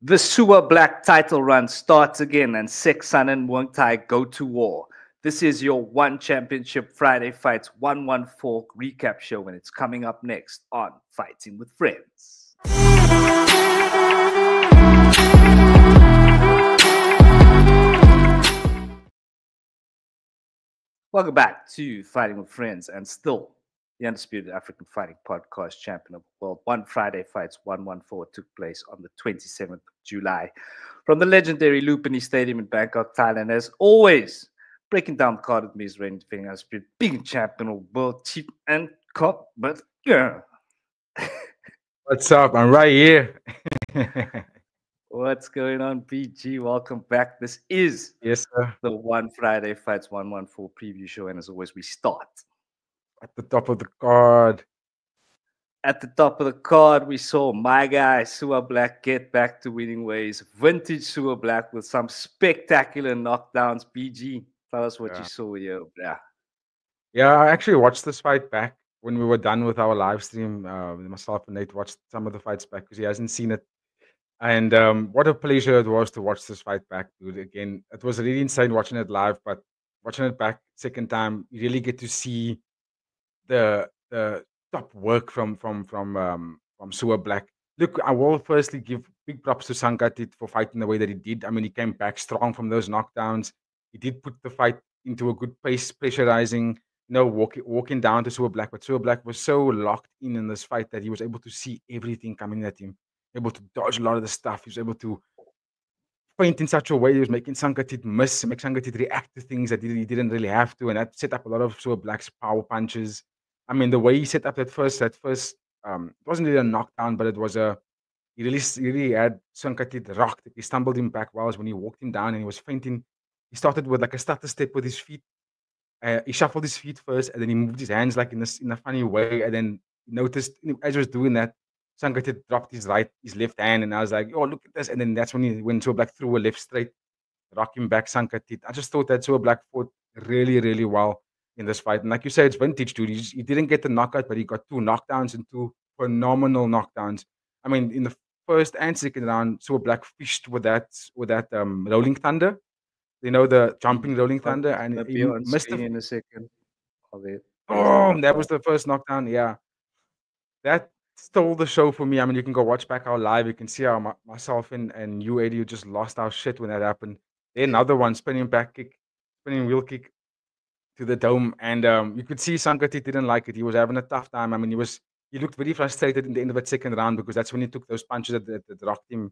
The Sua Black title run starts again, and Seksan and Muay Thai go to war. This is your One Championship Friday Fights 114 recap show, and it's coming up next on Fighting with Friends. Welcome back to Fighting with Friends, and still the Undisputed African Fighting Podcast champion of the world. One Friday Fights 114 took place on the 27th of July from the legendary Lupini Stadium in Bangkok, Thailand. As always, breaking down the card with me is reigning defending Undisputed big champion of the world, Chief and Cop, but yeah. What's up? I'm right here. What's going on, PG? Welcome back. This is Yes, sir. the One Friday Fights 114 preview show, and as always, we start At the top of the card. at the top of the card. We saw my guy Sua Black get back to winning ways. Vintage Sua Black with some spectacular knockdowns. PG, tell us what you saw here, bro. Yeah, I actually watched this fight back when we were done with our live stream. Myself and Nate watched some of the fights back because he hasn't seen it. And what a pleasure it was to watch this fight back, dude. Again, it was really insane watching it live, but watching it back second time, you really get to see the top work from Sua Black. Look, I will firstly give big props to Sankatit for fighting the way that he did. I mean, he came back strong from those knockdowns. He did put the fight into a good pace, pressurizing, walking down to Sua Black. But Sua Black was so locked in this fight that he was able to see everything coming at him, able to dodge a lot of the stuff. He was able to feint in such a way he was making Sankatit miss, make Sankatit react to things that he didn't really have to, and that set up a lot of Sua Black's power punches. I mean, the way he set up that first, it wasn't really a knockdown, but it was he really had Sankatit rocked. He stumbled him back while when he walked him down and he was fainting. He started with like a stutter step with his feet. He shuffled his feet first, and then he moved his hands like in a funny way, and then noticed as he was doing that, Sankatit dropped his left hand, and I was like, "Oh, look at this!" And then that's when Sua Black threw a left straight, rocking back Sankatit. I just thought that Sua Black fought really, really well in this fight. And like you said, it's vintage, dude. He didn't get the knockout, but he got 2 knockdowns and 2 phenomenal knockdowns. I mean, in the first and second round, Sua Black fished with that rolling thunder. You know, the jumping rolling thunder, and he missed in a second of it. Oh, that was the first knockdown. Yeah, that stole the show for me. I mean, you can go watch back our live. You can see how myself and you, Eddie, you just lost our shit when that happened. Then another one, spinning wheel kick to the dome, and you could see Sankati didn't like it. He was having a tough time. I mean, he looked very frustrated in the end of that second round because that's when he took those punches that rocked him.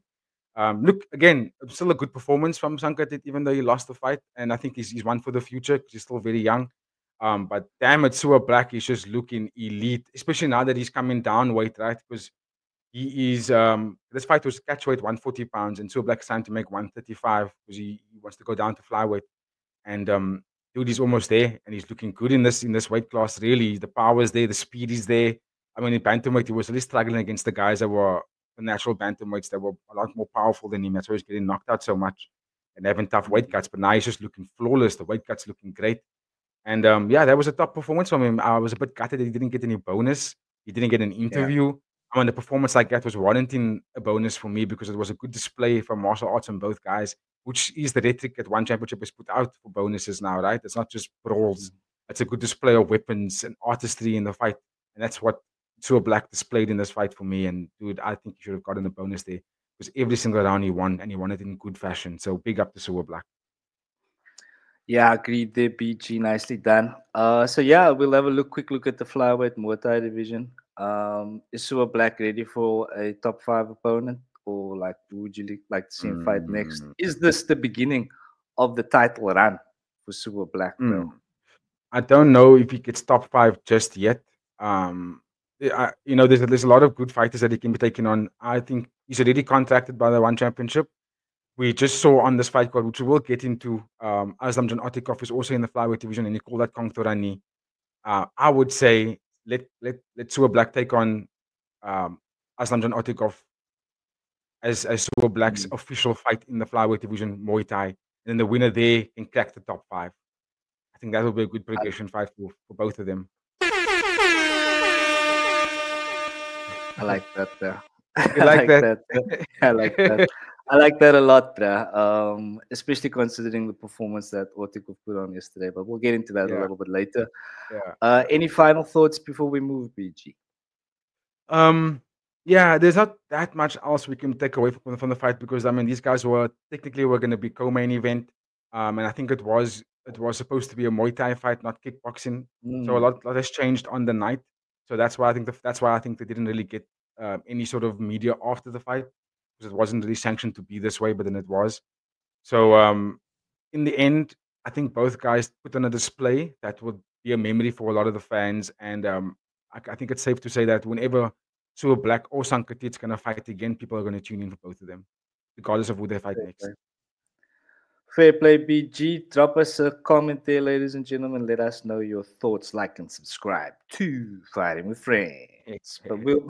Look, again, it was still a good performance from Sankatit, even though he lost the fight. And I think he's one for the future because he's still very young. But damn it, Sua Black is just looking elite, especially now that he's coming down weight, right? Because he is, this fight was catch weight 140 pounds, and Sua Black's trying to make 135 because he wants to go down to flyweight. And dude, he's almost there, and he's looking good in this weight class, really. The power is there, the speed is there. I mean, in bantamweight, he was really struggling against the guys that were the natural bantamweights that were a lot more powerful than him. That's why he's getting knocked out so much and having tough weight cuts. But now he's just looking flawless. The weight cuts looking great. And yeah, that was a top performance from him. I was a bit gutted that he didn't get any bonus. He didn't get an interview. Yeah. I mean, the performance like that was warranting a bonus for me because it was a good display for martial arts on both guys, which is the rhetoric that One Championship is put out for bonuses now, right? It's not just brawls. It's a good display of weapons and artistry in the fight. And that's what Sua Black displayed in this fight for me. And dude, I think he should have gotten a bonus there because every single round he won, and he won it in good fashion. So big up to Sua Black. Yeah, agreed there, BG. Nicely done. So yeah, we'll have a quick look at the flyweight Muay Thai division. Is Sua Black ready for a top 5 opponent, or like would you like to see him fight next? Is this the beginning of the title run for Sua Black? I don't know if he gets top 5 just yet. There's a lot of good fighters that he can be taking on. I think he's already contracted by the One Championship. We just saw on this fight card, which we will get into, Aslamjan Otikov is also in the flyweight division, and he called that Kong Torani. I would say let Sua Black take on Aslamjan Otikov as Sua Black's official fight in the flyweight division, Muay Thai. And then the winner there can crack the top 5. I think that will be a good progression fight for both of them. I like that there. You like that? I like that. I like that a lot, bruh. Especially considering the performance that Otikov put on yesterday. But we'll get into that a Yeah, little bit later. yeah. Any final thoughts before we move, BG? Um, yeah, there's not that much else we can take away from the fight because I mean these guys were technically were going to be co-main event, and I think it was supposed to be a Muay Thai fight, not kickboxing. So a Mm, lot has changed on the night. So that's why I think they didn't really get any sort of media after the fight because it wasn't really sanctioned to be this way, but then it was. So in the end, I think both guys put on a display that would be a memory for a lot of the fans. And I think it's safe to say that whenever Sue Black or Sankatit's going to fight again, people are going to tune in for both of them, regardless of who they fight fair next. play. Fair play, BG. Drop us a comment there, ladies and gentlemen. Let us know your thoughts, like and subscribe to Fighting with Friends. But we'll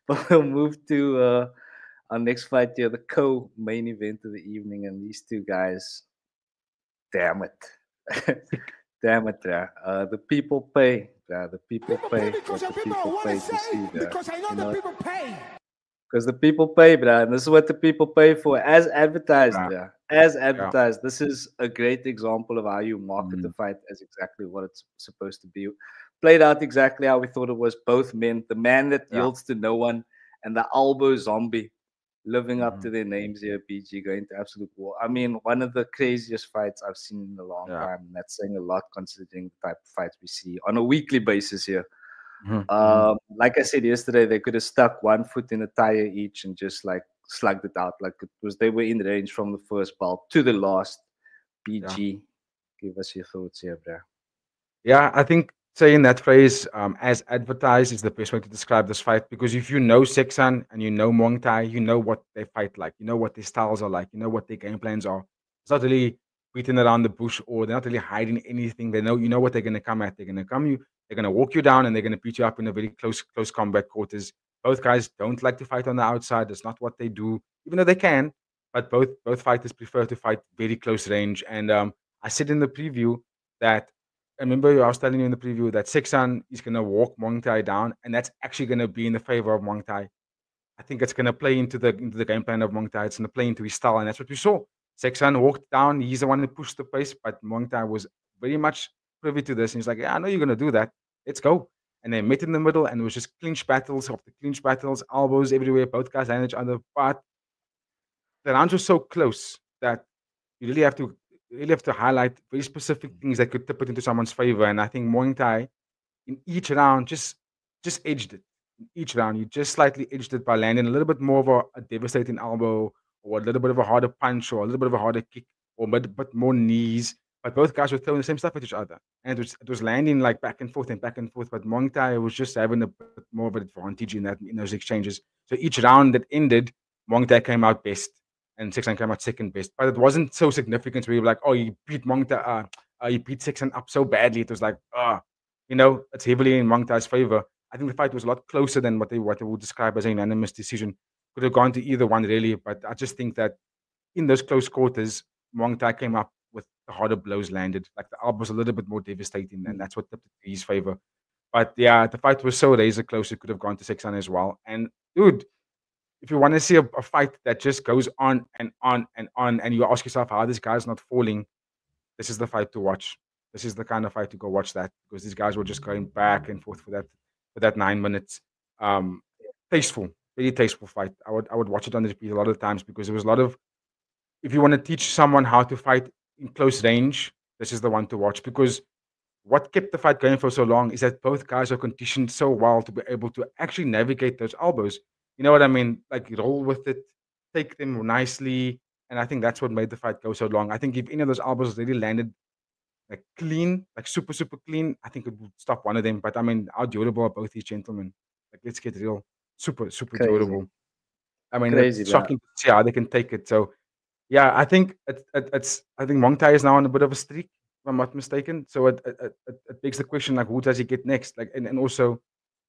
but we'll move to our next fight here, the co-main event of the evening, and these two guys, damn it. Damn it, yeah. The people pay. Yeah, the people People pay pay because what the the people people want pay to to say, see there. because I know You the know, people pay. because the people pay, bruh, and this is what the people pay for, as advertised, Yeah, bruh. As yeah. advertised. This is a great example of how you market the Mm, fight as exactly what it's supposed to be. Played out exactly how we thought it was. Both men, the man that yeah. yields to no one, and the elbow zombie, living up Mhm, to their names here. BG going to absolute war. I mean, one of the craziest fights I've seen in a long yeah. time, and that's saying a lot considering the type of fights we see on a weekly basis here. Mhm, mhm. Like I said yesterday, they could have stuck one foot in a tire each and just like slugged it out. Like it was, they were in range from the first ball to the last. Yeah. BG, give us your thoughts here, bro. Yeah, I think saying that phrase as advertised is the best way to describe this fight because if you know Sexan and you know Muay Thai, you know what they fight like, you know what their styles are like, you know what their game plans are. It's not really beating around the bush or they're not really hiding anything. They know you know what they're gonna come at. They're gonna walk you down and they're gonna beat you up in a very close combat quarters. Both guys don't like to fight on the outside. That's not what they do, even though they can. But both fighters prefer to fight very close range. And I said in the preview that I remember I was telling you in the preview that Sexan is going to walk Muay Thai down, and that's actually going to be in the favor of Muay Thai. I think it's going to play into the game plan of Muay Thai. It's going to play into his style, and that's what we saw. Sexan walked down. He's the one who pushed the pace, but Muay Thai was very much privy to this. And he's like, "Yeah, I know you're going to do that. Let's go." And they met in the middle, and it was just clinch battles after clinch battles, elbows everywhere. Both guys had each other, but the rounds were so close that you really have to highlight very specific things that could tip it into someone's favor. And I think Muay Thai in each round just edged it. In each round, you just slightly edged it by landing a little bit more of a devastating elbow, or a little bit of a harder punch, or a little bit of a harder kick, or a bit more knees. But both guys were throwing the same stuff at each other, and it was landing like back and forth and back and forth. But Muay Thai was just having a bit more of an advantage in those exchanges. So each round that ended, Muay Thai came out best, and Sexton came out second best. But it wasn't so significant where you were like, oh, you beat Muay Thai, you beat Sexton up so badly. It was like, it's heavily in Muay Thai's favor. I think the fight was a lot closer than what they would describe as a unanimous decision. Could have gone to either one really, but I just think that in those close quarters, Muay Thai came up with the harder blows landed. Like the elbow was a little bit more devastating, and Mm. that's what tipped it to his favor. But yeah, the fight was so razor close; it could have gone to 6 as well. And dude, if you want to see a fight that just goes on and on and on, and you ask yourself how this guy's not falling, this is the fight to watch. This is the kind of fight to go watch that because these guys were just going back and forth for that 9 minutes. Um, tasteful, very tasteful fight. I would watch it on repeat a lot of times because there was a lot of. If you want to teach someone how to fight in close range, this is the one to watch because what kept the fight going for so long is that both guys are conditioned so well to be able to actually navigate those elbows. You know what I mean? Like roll with it, take them nicely, and I think that's what made the fight go so long. I think if any of those elbows really landed like clean, like super, super clean, I think it would stop one of them. But I mean, how durable are both these gentlemen? Like, let's get real. Super, super Crazy. durable. I mean, Crazy, it's bro. shocking to see how they can take it. So, yeah, I think I think Muay Thai is now on a bit of a streak, if I'm not mistaken. So it begs the question, like, who does he get next? Like, and also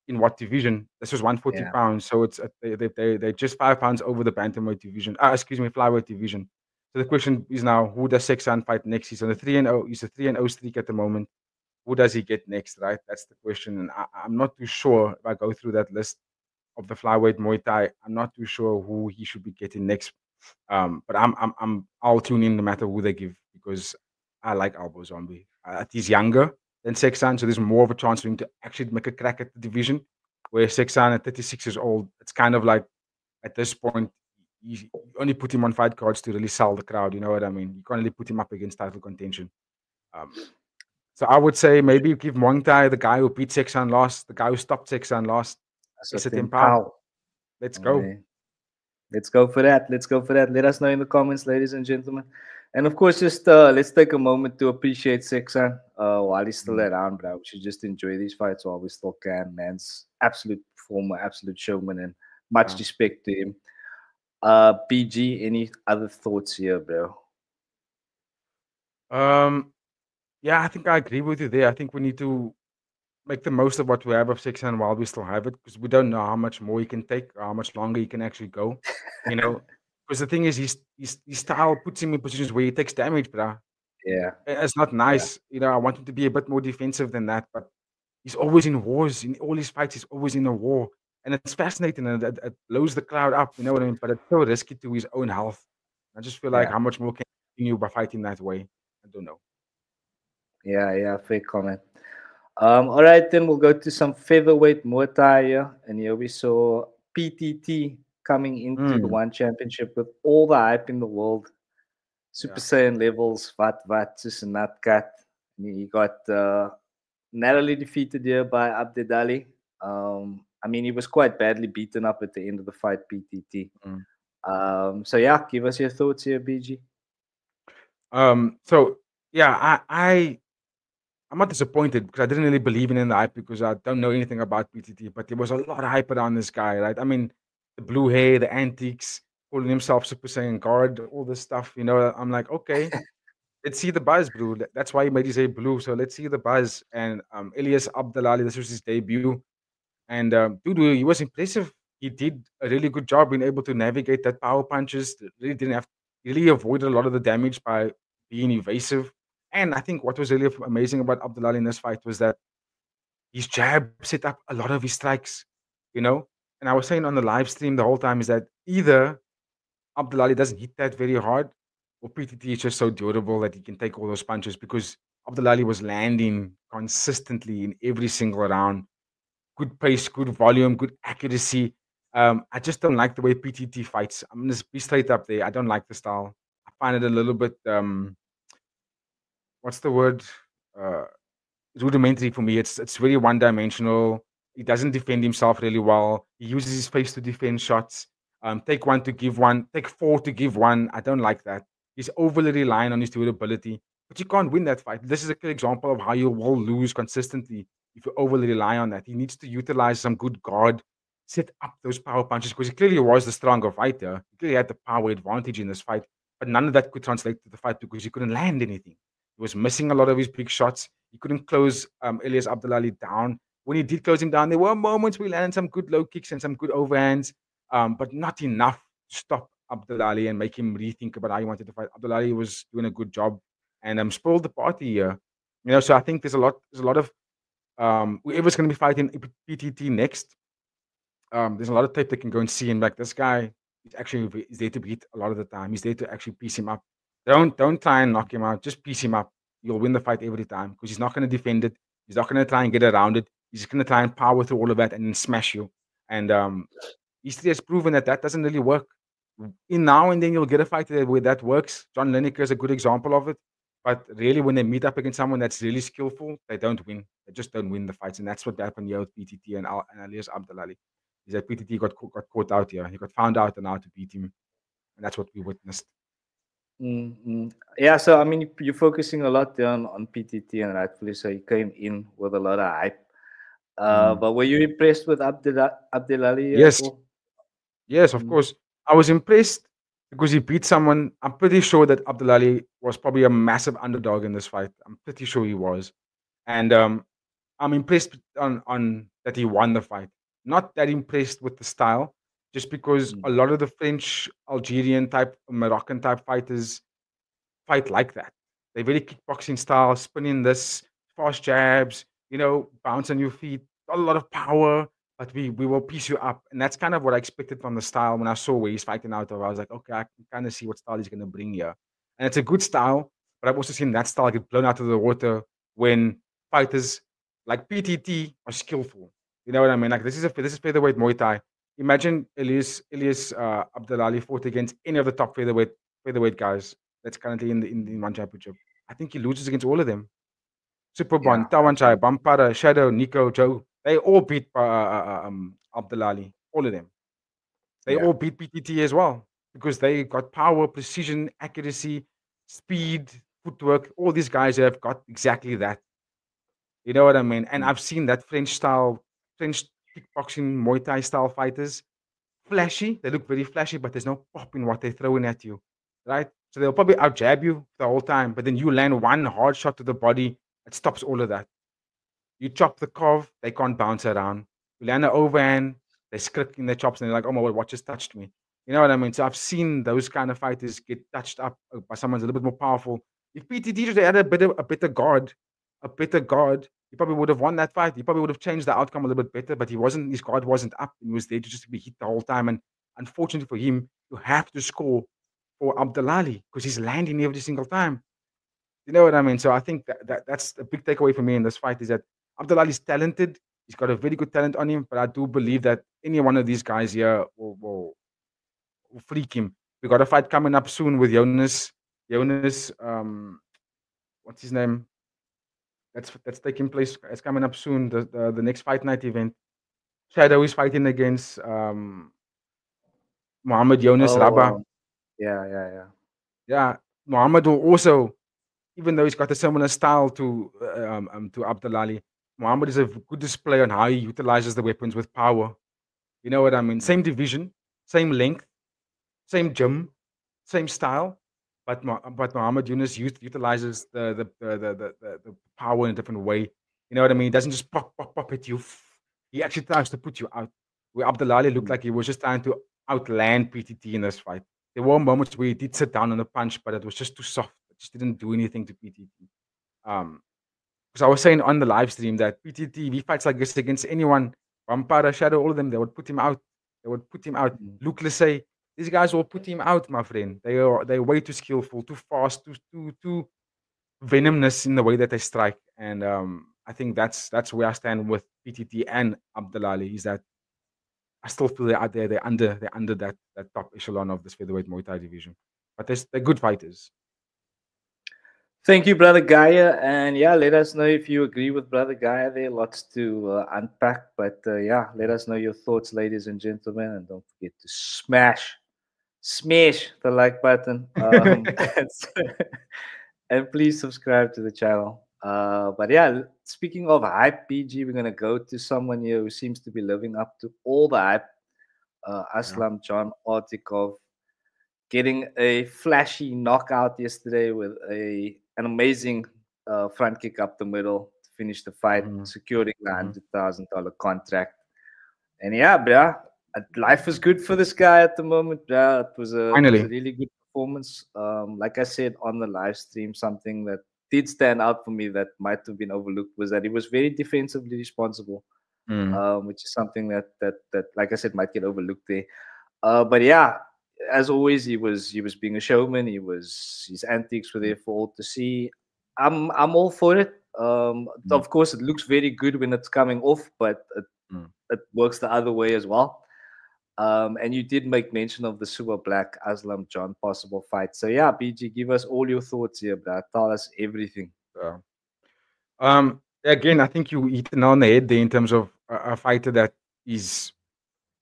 in what division? This was 140 Yeah. pounds, so it's they're just 5 pounds over the bantamweight division. Excuse me, flyweight division. So the question is now, who does Sexan fight next? He's on a 3-0. He's a 3-0 streak at the moment. Who does he get next? Right, that's the question. And I'm not too sure if I go through that list of the flyweight Muay Thai. I'm not too sure who he should be getting next But I'll tune in no matter who they give because I like Albo Zombie. He's younger than Sexan, so there's more of a chance for him to actually make a crack at the division. Where Sexan at 36 years old, it's kind of like at this point, you only put him on fight cards to really sell the crowd. You know what I mean? You can't really put him up against title contention. Um, so I would say maybe give Muay Thai, the guy who beat Sexan last, the guy who stopped Sexan last, is it in Certain power? power. Let's go. Okay. Let's go for that. Let's go for that. Let us know in the comments, ladies and gentlemen. And of course, just let's take a moment to appreciate Sexan while he's still Mm, around, bro. We should just enjoy these fights while we still can. Man's absolute performer, absolute showman, and much yeah. respect to him. PG, any other thoughts here, bro? Um, yeah, I think I agree with you there. I think we need to make the most of what we have of Sexan while we still have it because we don't know how much more he can take or how much longer he can actually go. You know, because the thing is, his style puts him in positions where he takes damage, bro. Yeah, It's not yeah, nice. You know, I want him to be a bit more defensive than that, but he's always in wars. In all his fights, he's always in a war. And it's fascinating and it blows the crowd up, you know what I mean? But it's so risky to his own health. I just feel like yeah, how much more can he continue by fighting that way? I don't know. yeah, yeah. Fair comment. All right, then we'll go to some featherweight Muay Thai here. And here we saw PTT coming into the Mm, One Championship with all the hype in the world. Super yeah. Saiyan levels, Vat, Sis and Natkat. And he got narrowly defeated here by Abdedali. I mean, he was quite badly beaten up at the end of the fight, PTT. Mm. So yeah, give us your thoughts here, BG. So yeah, I'm not disappointed because I didn't really believe in the hype because I don't know anything about PTT, but there was a lot of hype around this guy, right? I mean, the blue hair, the antiques, calling himself Super Saiyan God, all this stuff, you know. I'm like, okay, let's see the buzz, bro. That's why he made his hair blue. So let's see the buzz. And Elias Abdalali, this was his debut. And dude, he was impressive. He did a really good job being able to navigate that power punches. Really didn't have, really avoided a lot of the damage by being evasive. And I think what was really amazing about Abdullah in this fight was that his jab set up a lot of his strikes, you know. And I was saying on the live stream the whole time is that either Abdullah doesn't hit that very hard, or PTT is just so durable that he can take all those punches because Abdullah was landing consistently in every single round. Good pace, good volume, good accuracy. I just don't like the way PTT fights. I'm gonna be straight up there. I don't like the style. I find it a little bit what's the word? Uh, rudimentary for me. It's very one dimensional. He doesn't defend himself really well. He uses his face to defend shots. Take one to give one, take four to give one. I don't like that. He's overly relying on his durability, but you can't win that fight. This is a clear example of how you will lose consistently if you overly rely on that. He needs to utilize some good guard, set up those power punches because he clearly was the stronger fighter. He clearly had the power advantage in this fight, but none of that could translate to the fight because he couldn't land anything. He was missing a lot of his big shots. He couldn't close Elias Abdulali down. When he did close him down, there were moments where he landed some good low kicks and some good overhands, but not enough to stop Abdulali and make him rethink about how he wanted to fight. Abdulali was doing a good job and spoiled the party here. You know, so I think there's a lot of whoever's going to be fighting PTT next. There's a lot of tape they can go and see, and like this guy is there to beat a lot of the time. He's there to actually piece him up. Don't try and knock him out. Just piece him up. You'll win the fight every time because he's not going to defend it. He's not going to try and get around it. He's just going to try and power through all of that and then smash you. And history has proven that that doesn't really work. In now and then you'll get a fight where that works. John Lineker is a good example of it. But really, when they meet up against someone that's really skillful, they don't win. They just don't win the fights, and that's what happened here with PTT and Elias Abdulali. Is that PTT got caught out here? He got found out and how to beat him, and that's what we witnessed. Mm-hmm. Yeah, so I mean, you're focusing a lot there on PTT, and rightfully so. He came in with a lot of hype. Mm. But were you impressed with Abdelali at Yes, all? yes, of Mm. course. I was impressed because he beat someone. I'm pretty sure that Abdulali was probably a massive underdog in this fight. I'm pretty sure he was, and I'm impressed on that he won the fight. Not that impressed with the style, just because Mm. a lot of the French, Algerian type, Moroccan type fighters fight like that. They very kickboxing style, spinning this, fast jabs, bounce on your feet, a lot of power. but we will piece you up. And that's kind of what I expected from the style when I saw where he's fighting out of. I was like, okay, I can kind of see what style he's going to bring here. And it's a good style, but I've also seen that style get blown out of the water when fighters like PTT are skillful. You know what I mean? Like this is featherweight Muay Thai. Imagine Elias Abdullahi fought against any of the top featherweight guys that's currently in one championship. I think he loses against all of them. Superbon, Yeah. Tawanchai, Bampara, Shadow, Nico, Joe. They all beat Abdullahi. All of them. They Yeah. all beat PTT as well because they got power, precision, accuracy, speed, footwork. All these guys have got exactly that. You know what I mean? And Mm. I've seen that French kickboxing, Muay Thai style fighters. Flashy. They look very flashy, but there's no pop in what they're throwing at you. Right? So they'll probably out jab you the whole time, but then you land one hard shot to the body. It stops all of that. You chop the calf, they can't bounce around. You land an overhand, they script in their chops and they're like, oh my God, what just touched me? You know what I mean? So I've seen those kind of fighters get touched up by someone a little bit more powerful. If PTT just had a better guard, he probably would have won that fight. He probably would have changed the outcome a little bit better, but his guard wasn't up. He was there to just be hit the whole time. And unfortunately for him, you have to score for Abdullahi because he's landing every single time. You know what I mean? So I think that's a big takeaway for me in this fight is that Abdullah is talented. He's got a very good talent on him, but I do believe that any one of these guys here will freak him. We got a fight coming up soon with Jonas, what's his name? That's taking place. It's coming up soon. The next fight night event. Shadow is fighting against Muhammad Jonas Oh, Rabah. yeah. Yeah, Muhammad will also, even though he's got a similar style to Abdullahi, Muhammad is a good display on how he utilizes the weapons with power. You know what I mean? Same division, same length, same gym, same style, but Muhammad Yunus utilizes the power in a different way. You know what I mean? He doesn't just pop at you. He actually tries to put you out. Where Abdullahi looked Mm. like he was just trying to outland PTT in this fight. There were moments where he did sit down on a punch, but it was just too soft. It just didn't do anything to PTT. Because I was saying on the live stream that PTT, if he fights like this against anyone, Vampara, Shadow, all of them, they would put him out. They would put him out. Mm. Luke Lissay, these guys will put him out, my friend. They're way too skillful, too fast, too venomous in the way that they strike. And I think that's where I stand with PTT and Abdullahi, is that I still feel they're out there. They're under that top echelon of this featherweight Muay Thai division. But they're good fighters. Thank you, Brother Gaia. And yeah, let us know if you agree with Brother Gaia. There lots to unpack. But yeah, let us know your thoughts, ladies and gentlemen. And don't forget to smash the like button. And please subscribe to the channel. But yeah, speaking of hype, PG, we're going to go to someone here who seems to be living up to all the hype. Yeah. Aslam John Artikov getting a flashy knockout yesterday with an amazing front kick up the middle to finish the fight, securing the $100,000 contract. And yeah, bruh, life is good for this guy at the moment, bruh. It was a really good performance. Like I said on the live stream, something that did stand out for me that might have been overlooked was that he was very defensively responsible, which is something that like I said might get overlooked there. But yeah, as always, he was being a showman. His antics were there for all to see. I'm all for it. Of course, it looks very good when it's coming off, but it works the other way as well. And you did make mention of the Super Black Aslam John possible fight. So yeah, BG, give us all your thoughts here, bro. Tell us everything. Again, I think you hit it on the head there in terms of a fighter that is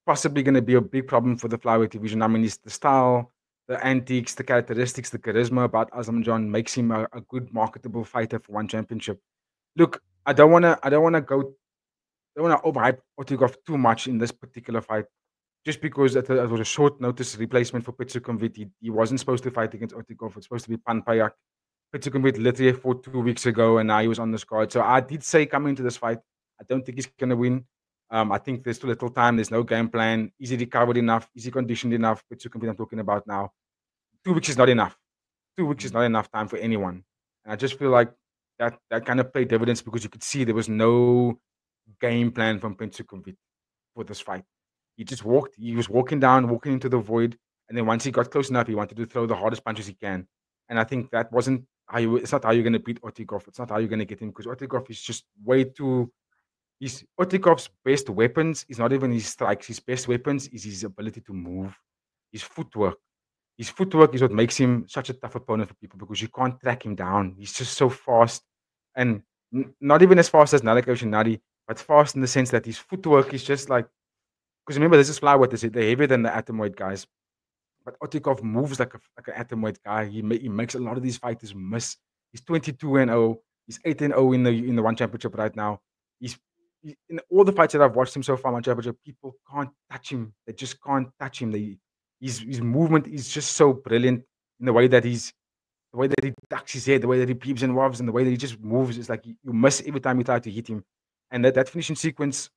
possibly going to be a big problem for the flyweight division. I mean, it's the style, the antiques, the characteristics, the charisma about Aslam John makes him a good marketable fighter for one championship. Look, I don't want to overhype Otigov too much in this particular fight, just because it was a short notice replacement for Petsukomvit. He wasn't supposed to fight against Otigov. It's supposed to be Pan Payak. Petsukomvit literally fought 2 weeks ago, and now he was on this card. So I did say coming into this fight, I don't think he's going to win. I think there's too little time. There's no game plan. Is he recovered enough? Is he conditioned enough? Petsukomvit I'm talking about now. 2 weeks is not enough. 2 weeks is not enough time for anyone. And I just feel like that kind of paid dividends because you could see there was no game plan from Petsukomvit. for this fight. He just walked. He was walking down, walking into the void, and then once he got close enough, he wanted to throw the hardest punches he can. And I think that wasn't how you. It's not how you're going to beat Otikov. It's not how you're going to get him because Otikov is just way too. His Otikov's best weapons is not even his strikes. His best weapons is his ability to move, his footwork. His footwork is what makes him such a tough opponent for people because you can't track him down. He's just so fast, and not even as fast as Nalek Oshinari, but fast in the sense that his footwork is just like. Because remember, this is flyweight. They're heavier than the atomweight guys. But Otikov moves like an atomweight guy. He makes a lot of these fighters miss. He's 22-0. He's 8-0 in the one championship right now. In all the fights that I've watched him so far, one championship, people can't touch him. They just can't touch him. His movement is just so brilliant in the way that he ducks his head, the way that he peeps and wobs, and the way that he just moves. It's like you miss every time you try to hit him. And that finishing sequence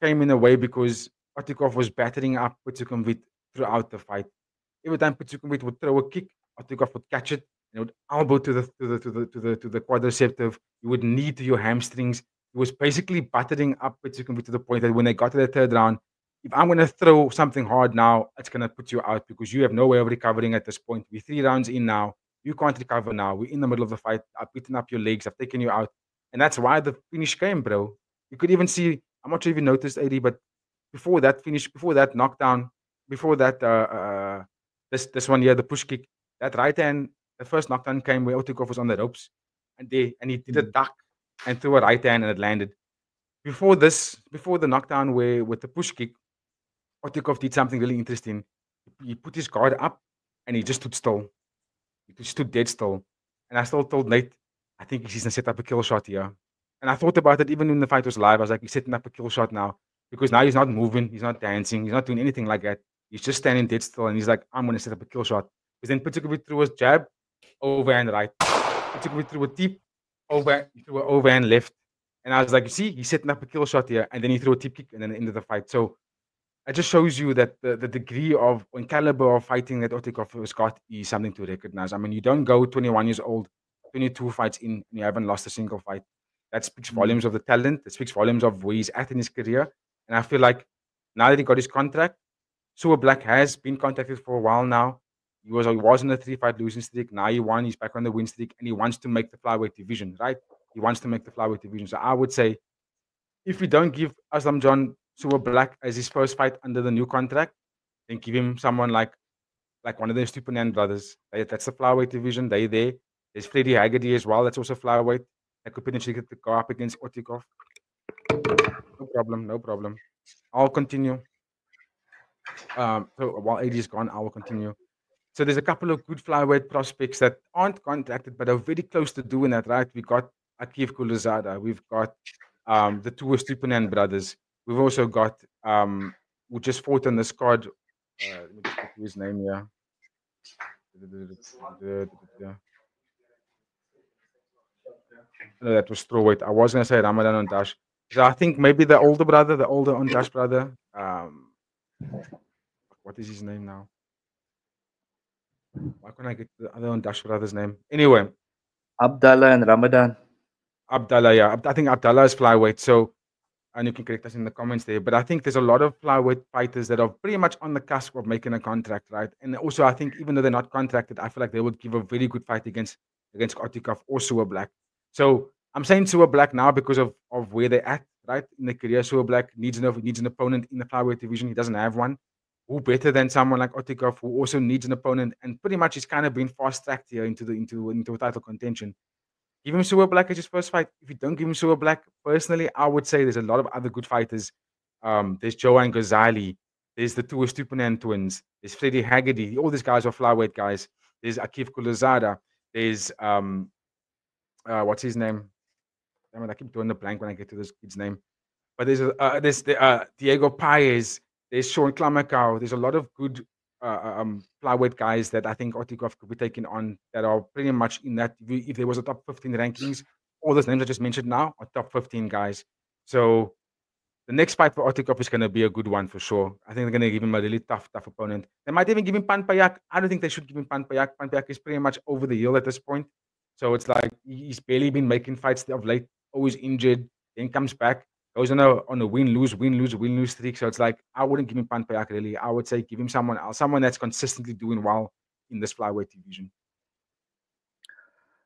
came in a way because Otikov was battering up Putukumvit throughout the fight. Every time Putukumvit would throw a kick, Otikov would catch it and would elbow to the quadriceps. He would knee to your hamstrings. He was basically battering up Putukumvit to the point that when they got to the third round, if I'm going to throw something hard now, it's going to put you out because you have no way of recovering at this point. We're 3 rounds in now. You can't recover now. We're in the middle of the fight. I've beaten up your legs. I've taken you out. And that's why the finish came, bro. You could even see, I'm not sure if you noticed, AD, but before that finish, before that knockdown, before that this one here, the push kick, that right hand, the first knockdown came where Otikov was on the ropes, and he did a duck and threw a right hand and it landed. Before the knockdown where with the push kick, Otikov did something really interesting. He put his guard up and he just stood still. He just stood dead still. And I still told Nate, I think he's gonna set up a kill shot here. And I thought about it even when the fight was live. I was like, he's setting up a kill shot now. Because now he's not moving, he's not dancing, he's not doing anything like that. He's just standing dead still, and he's like, I'm going to set up a kill shot. Because then Putukumvit threw his jab, overhand right. Putukumvit threw a deep, overhand left. And I was like, you see, he's setting up a kill shot here. And then he threw a tip kick and then ended the fight. So it just shows you that the degree of and caliber of fighting that Otikov has got is something to recognize. I mean, you don't go 21 years old, 22 fights in, and you haven't lost a single fight. That speaks volumes of the talent. It speaks volumes of where he's at in his career. And I feel like now that he got his contract, Sewer Black has been contacted for a while now. He was on a 3-fight losing streak. Now he won. He's back on the win streak, and he wants to make the flyweight division, right? He wants to make the flyweight division. So I would say, if we don't give Aslamjan Sewer Black as his first fight under the new contract, then give him someone like one of the Stupinan brothers. That's the flyweight division. They're there. There's Freddie Haggerty as well. That's also flyweight. That could potentially go up against Otikov. No problem. I'll continue. So while AD is gone, I will continue. So there's a couple of good flyweight prospects that aren't contracted, but are very close to doing that, right? We got Akif Kulizada. We've got the two Stupinan brothers. We've also got who just fought on the squad. Let me just get his name here. No, that was strawweight. I was gonna say Ramadan Ondash. So I think maybe the older Ondash brother. What is his name now? Why can't I get the other Ondash brother's name? Anyway, Abdallah and Ramadan. Abdallah, yeah. I think Abdallah is flyweight. So, and you can correct us in the comments there. But I think there's a lot of flyweight fighters that are pretty much on the cusp of making a contract, right? And also, I think even though they're not contracted, I feel like they would give a very good fight against Otikov or Sewer Black. So I'm saying Sewer Black now because of where they're at, right? In the career, Sewer Black needs an opponent in the flyweight division. He doesn't have one. Who better than someone like Otikov, who also needs an opponent, and pretty much he's kind of been fast-tracked here into title contention. Give him Sewer Black as his first fight. If you don't give him Sewer Black, personally, I would say there's a lot of other good fighters. There's Joanne Ghazali. There's the two Stupinan twins. There's Freddie Haggerty. All these guys are flyweight guys. There's Akif Kulizada. There's what's his name? Damn it, I keep doing the blank when I get to this kid's name. But there's Diego Paez. There's Sean Klamakau. There's a lot of good flyweight guys that I think Otikov could be taking on that are pretty much in that. If there was a top 15 rankings, all those names I just mentioned now are top 15 guys. So the next fight for Otikov is going to be a good one for sure. I think they're going to give him a really tough opponent. They might even give him Panpayak. I don't think they should give him Panpayak. Panpayak is pretty much over the hill at this point. So it's like he's barely been making fights of late, always injured, then comes back. goes on a win lose streak. So it's like I wouldn't give him Panpayak really. I would say give him someone else, someone that's consistently doing well in this flyweight division.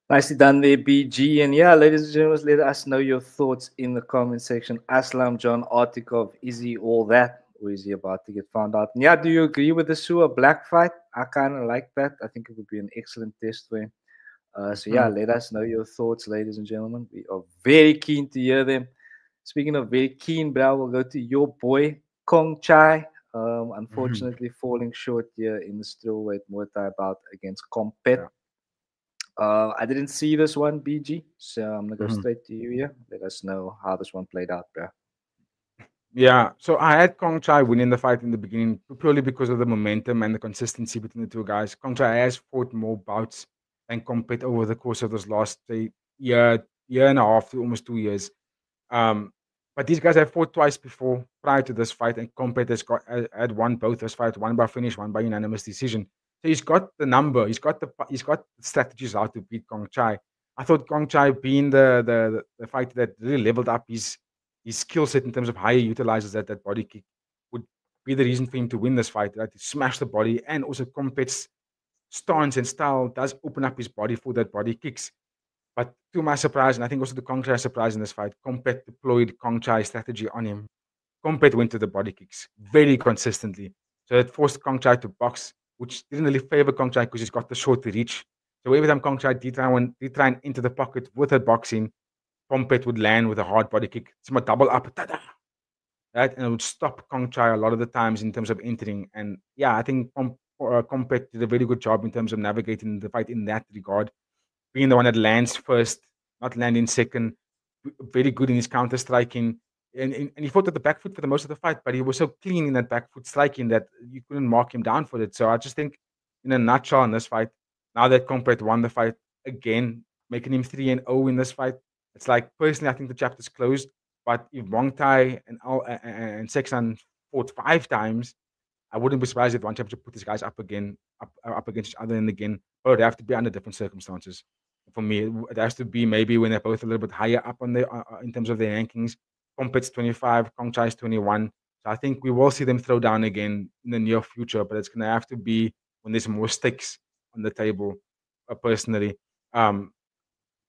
Nicely done there, BG. And yeah, ladies and gentlemen, let us know your thoughts in the comment section. Aslam John Artikov, is he all that? Or is he about to get found out? And yeah, do you agree with the Sua Black fight? I kind of like that. I think it would be an excellent test for him. So yeah, Mhm. let us know your thoughts, ladies and gentlemen. We are very keen to hear them. Speaking of very keen, bro, we'll go to your boy Kong Chai. Unfortunately, falling short here in the strawweight Muay Thai bout against Compet. Yeah. I didn't see this one, BG, so I'm gonna go Mhm. straight to you here. Let us know how this one played out, bro. Yeah, so I had Kong Chai winning the fight in the beginning purely because of the momentum and the consistency between the two guys. Kong Chai has fought more bouts and compete over the course of this last say, year and a half to almost 2 years. Um, but these guys have fought twice before prior to this fight, and Compet had won both those fights, one by finish, one by unanimous decision. So he's got the number, he's got the strategies how to beat Kong Chai. I thought Kong Chai being the fighter that really leveled up his skill set in terms of how he utilizes that body kick would be the reason for him to win this fight. Right? To smash the body and also Compet's stance and style does open up his body for that body kicks. But to my surprise, and I think also the Kong Chai surprise in this fight, Compet deployed Kong Chai strategy on him. Compet went to the body kicks very consistently. So it forced Kong Chai to box, which didn't really favor Kong Chai because he's got the short reach. So every time Kong Chai did try and enter the pocket with that boxing, Compet would land with a hard body kick. It's a double up, right? And it would stop Kong Chai a lot of the times in terms of entering. And yeah, I think Compet did a very good job in terms of navigating the fight in that regard, being the one that lands first, not landing second. Very good in his counter striking. And he fought at the back foot for the most of the fight, but he was so clean in that back foot striking that you couldn't mark him down for it. So I just think, in a nutshell, in this fight, now that Compet won the fight again, making him 3-0 in this fight, it's like, personally, I think the chapter's closed. But if Muay Thai and Sexan fought 5 times, I wouldn't be surprised if one championship put these guys up against each other and again. But it'd have to be under different circumstances. For me, it has to be maybe when they're both a little bit higher up on the in terms of their rankings. Compet's 25, Kong Chai's 21. So I think we will see them throw down again in the near future, but it's going to have to be when there's more stakes on the table, personally. Um,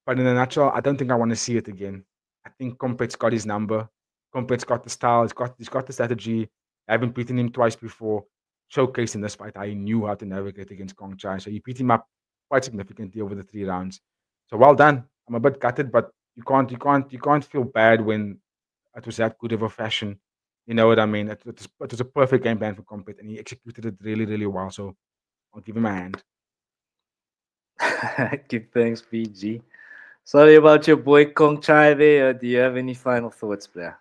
but in a nutshell, I don't think I want to see it again. I think Compet's got his number. Compet's got the style. He's got the strategy. I haven't beaten him twice before. Showcased in this fight, I knew how to navigate against Kong Chai. So he beat him up quite significantly over the 3 rounds. So well done. I'm a bit gutted, but you can't feel bad when it was that good of a fashion. You know what I mean? It was a perfect game plan for Compet, and he executed it really, really well. So I'll give him a hand. Give thanks, BG. Sorry about your boy Kong Chai there. Do you have any final thoughts, player?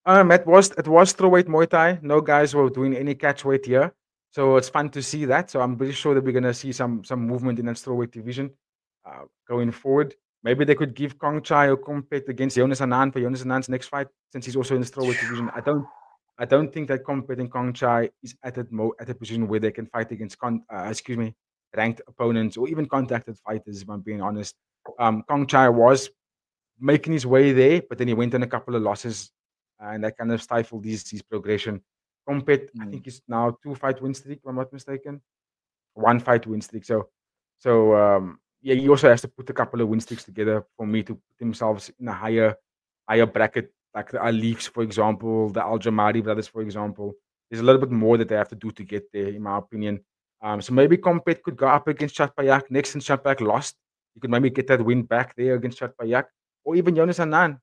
It was strawweight Muay Thai. No guys were doing any catch weight here, so it's fun to see that. So I'm pretty sure that we're gonna see some movement in that strawweight division going forward. Maybe they could give Kong Chai a compete against Jonas Anand for Jonas Anand's next fight, since he's also in the strawweight division. I don't think that Compet and Kong Chai is at a position where they can fight against ranked opponents or even contacted fighters. If I'm being honest, Kong Chai was making his way there, but then he went on a couple of losses, and that kind of stifled his progression. Compet, I Mm. think, is now 2 fight win streak, if I'm not mistaken. 1 fight win streak. So yeah, he also has to put a couple of win streaks together for me to put themselves in a higher bracket, like the Alifs, for example, the Al Jamari brothers, for example. There's a little bit more that they have to do to get there, in my opinion. So maybe Compet could go up against Chatpayak next, since Chatpayak lost. You could maybe get that win back there against Chatpayak, or even Jonas Anand.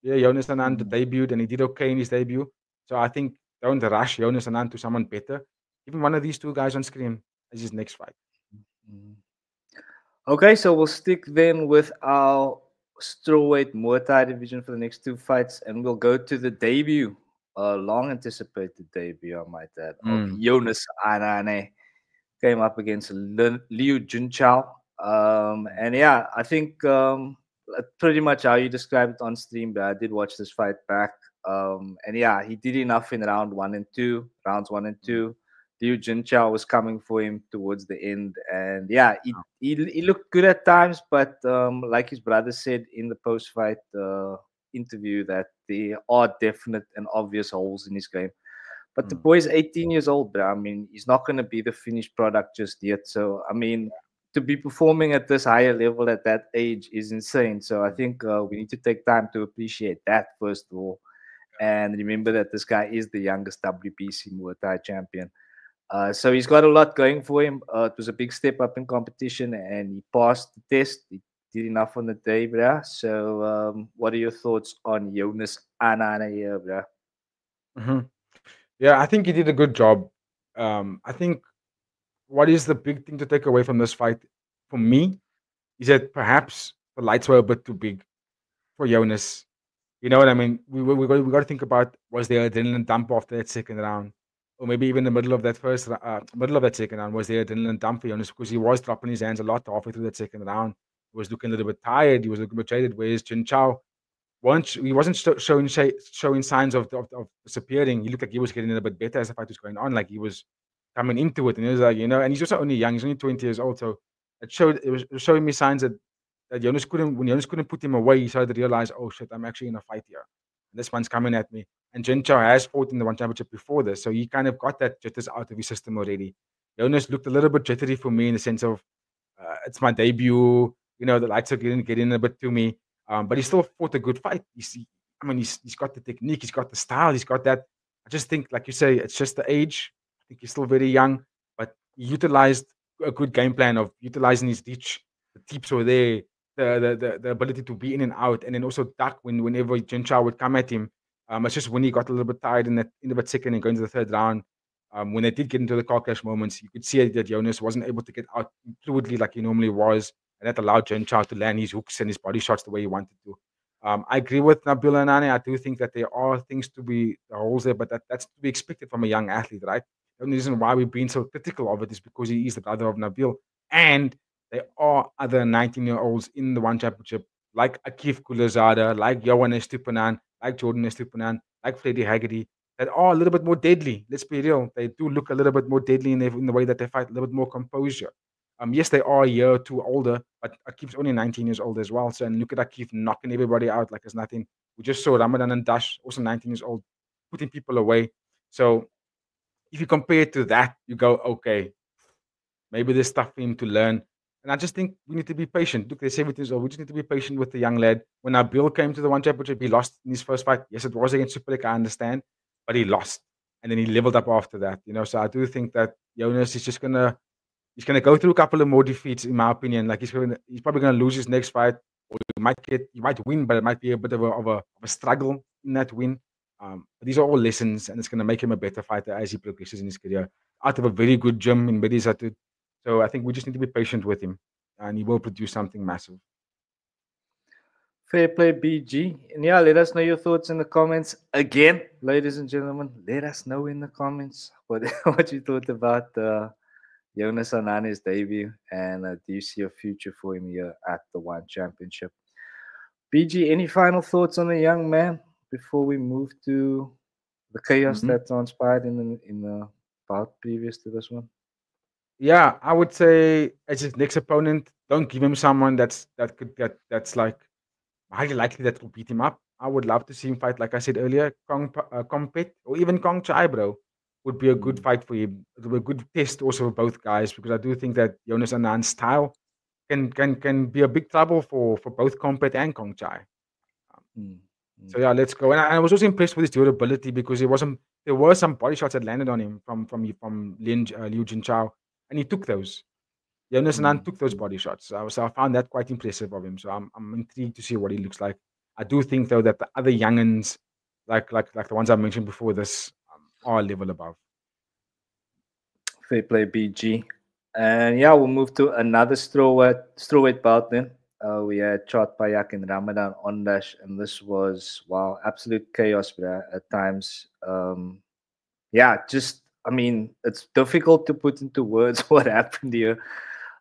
Yeah, Jonas Anand Mm. debuted and he did okay in his debut. So I think don't rush Jonas Anand to someone better. Give him one of these two guys on screen as his next fight. Mm. Okay, so we'll stick then with our strawweight Muay Thai division for the next two fights, and we'll go to the debut, a long anticipated debut, I might add, of Mm. Jonas Anane. Came up against Liu Junchao. And yeah, I think pretty much how you described it on stream, but I did watch this fight back. And yeah, he did enough in rounds one and Mm. two. Liu Junchao was coming for him towards the end. And yeah, he looked good at times, but like his brother said in the post fight, interview that there are definite and obvious holes in his game. But the Mm. boy's 18 years old, bro. I mean, he's not going to be the finished product just yet. So, I mean, to be performing at this higher level at that age is insane. So, I think we need to take time to appreciate that, first of all. And remember that this guy is the youngest WBC Muay Thai champion. So he's got a lot going for him. It was a big step up in competition, and he passed the test. He did enough on the day, bruh. So, what are your thoughts on Jonas Anane here, bruh? Hmm. Yeah, I think he did a good job. I think what is the big thing to take away from this fight for me is that perhaps the lights were a bit too big for Jonas. You know what I mean? We got to think about, was there adrenaline dump after that second round, or maybe even the middle of that middle of that second round, was there adrenaline dump for Jonas, because he was dropping his hands a lot halfway through that second round. He was looking a little bit tired. He was looking a bit jaded. Whereas Jin Chao, once he wasn't showing signs of disappearing. He looked like he was getting a bit better as the fight was going on. Like he was coming into it, and he was like, and he's also only young. He's only 20 years old, so it was showing me signs that Jonas couldn't, when Jonas couldn't put him away, he started to realize, oh shit, I'm actually in a fight here. And this one's coming at me. And Jin Chao has fought in the one championship before this, so he kind of got that jitters out of his system already. Jonas looked a little bit jittery for me in the sense of it's my debut. The lights are getting a bit to me. But he still fought a good fight. He's got the technique, he's got the style, he's got that. I just think, like you say, it's just the age. I think he's still very young, but he utilized a good game plan of utilizing his reach. The tips were there, the ability to be in and out, and then also duck whenever Jin Chao would come at him. It's just when he got a little bit tired in the second and going to the third round. When they did get into the car crash moments, you could see that Jonas wasn't able to get out fluidly like he normally was, and that allowed Jin Chao to land his hooks and his body shots the way he wanted to. I agree with Nabil Anane. I do think that there are things to be the holes there, but that's to be expected from a young athlete, right? The only reason why we've been so critical of it is because he is the brother of Nabil, and there are other 19-year-olds in the one championship, like Akif Kulazada, like Johan Estupinan, like Jordan Estupinan, like Freddie Haggerty, that are a little bit more deadly. Let's be real. They do look a little bit more deadly in the way that they fight, a little bit more composure. Yes, they are a year or two older, but Akif's only 19 years old as well. So, and look at Akif knocking everybody out like it's nothing. We just saw Ramadan and Dash, also 19 years old, putting people away. So, if you compare it to that, you go, okay, maybe there's stuff for him to learn. And I just think we need to be patient. Look, they're 17 years old. We just need to be patient with the young lad. When our Bill came to the one championship, he lost in his first fight. Yes, it was against Super League, I understand, but he lost. And then he leveled up after that. So I do think that Jonas is just he's gonna go through a couple of more defeats, in my opinion. Like he's probably gonna lose his next fight, or he might win, but it might be a bit of a struggle in that win. But these are all lessons, and it's gonna make him a better fighter as he progresses in his career. Out of a very good gym in Bedizatu. So I think we just need to be patient with him, and he will produce something massive. Fair play, BG. And yeah, let us know your thoughts in the comments. Again, ladies and gentlemen, let us know in the comments what you thought about Jonas Anane's debut, and do you see a future for him here at the One Championship? BG, any final thoughts on the young man before we move to the chaos that transpired in the bout previous to this one? Yeah, I would say as his next opponent, don't give him someone that's like highly likely that will beat him up. I would love to see him fight, like I said earlier, Kong or even Kong Chai, bro. Would be a good fight for him. It would be a good test also for both guys, because I do think that Jonas Anand's style can be a big trouble for both Compet and Kong Chai. So yeah, let's go. And I was also impressed with his durability, because there were some body shots that landed on him from Liu Jinchao, and he took those. Jonas Anand took those body shots. So I found that quite impressive of him. So I'm intrigued to see what he looks like. I do think though that the other youngins, like the ones I mentioned before this, are a level above. Fair play, BG. And yeah, we'll move to another strawweight bout then. We had Chad Payak and Ramadan Ondash, and this was, wow, absolute chaos, bro, at times. Yeah, just, I mean, it's difficult to put into words what happened here.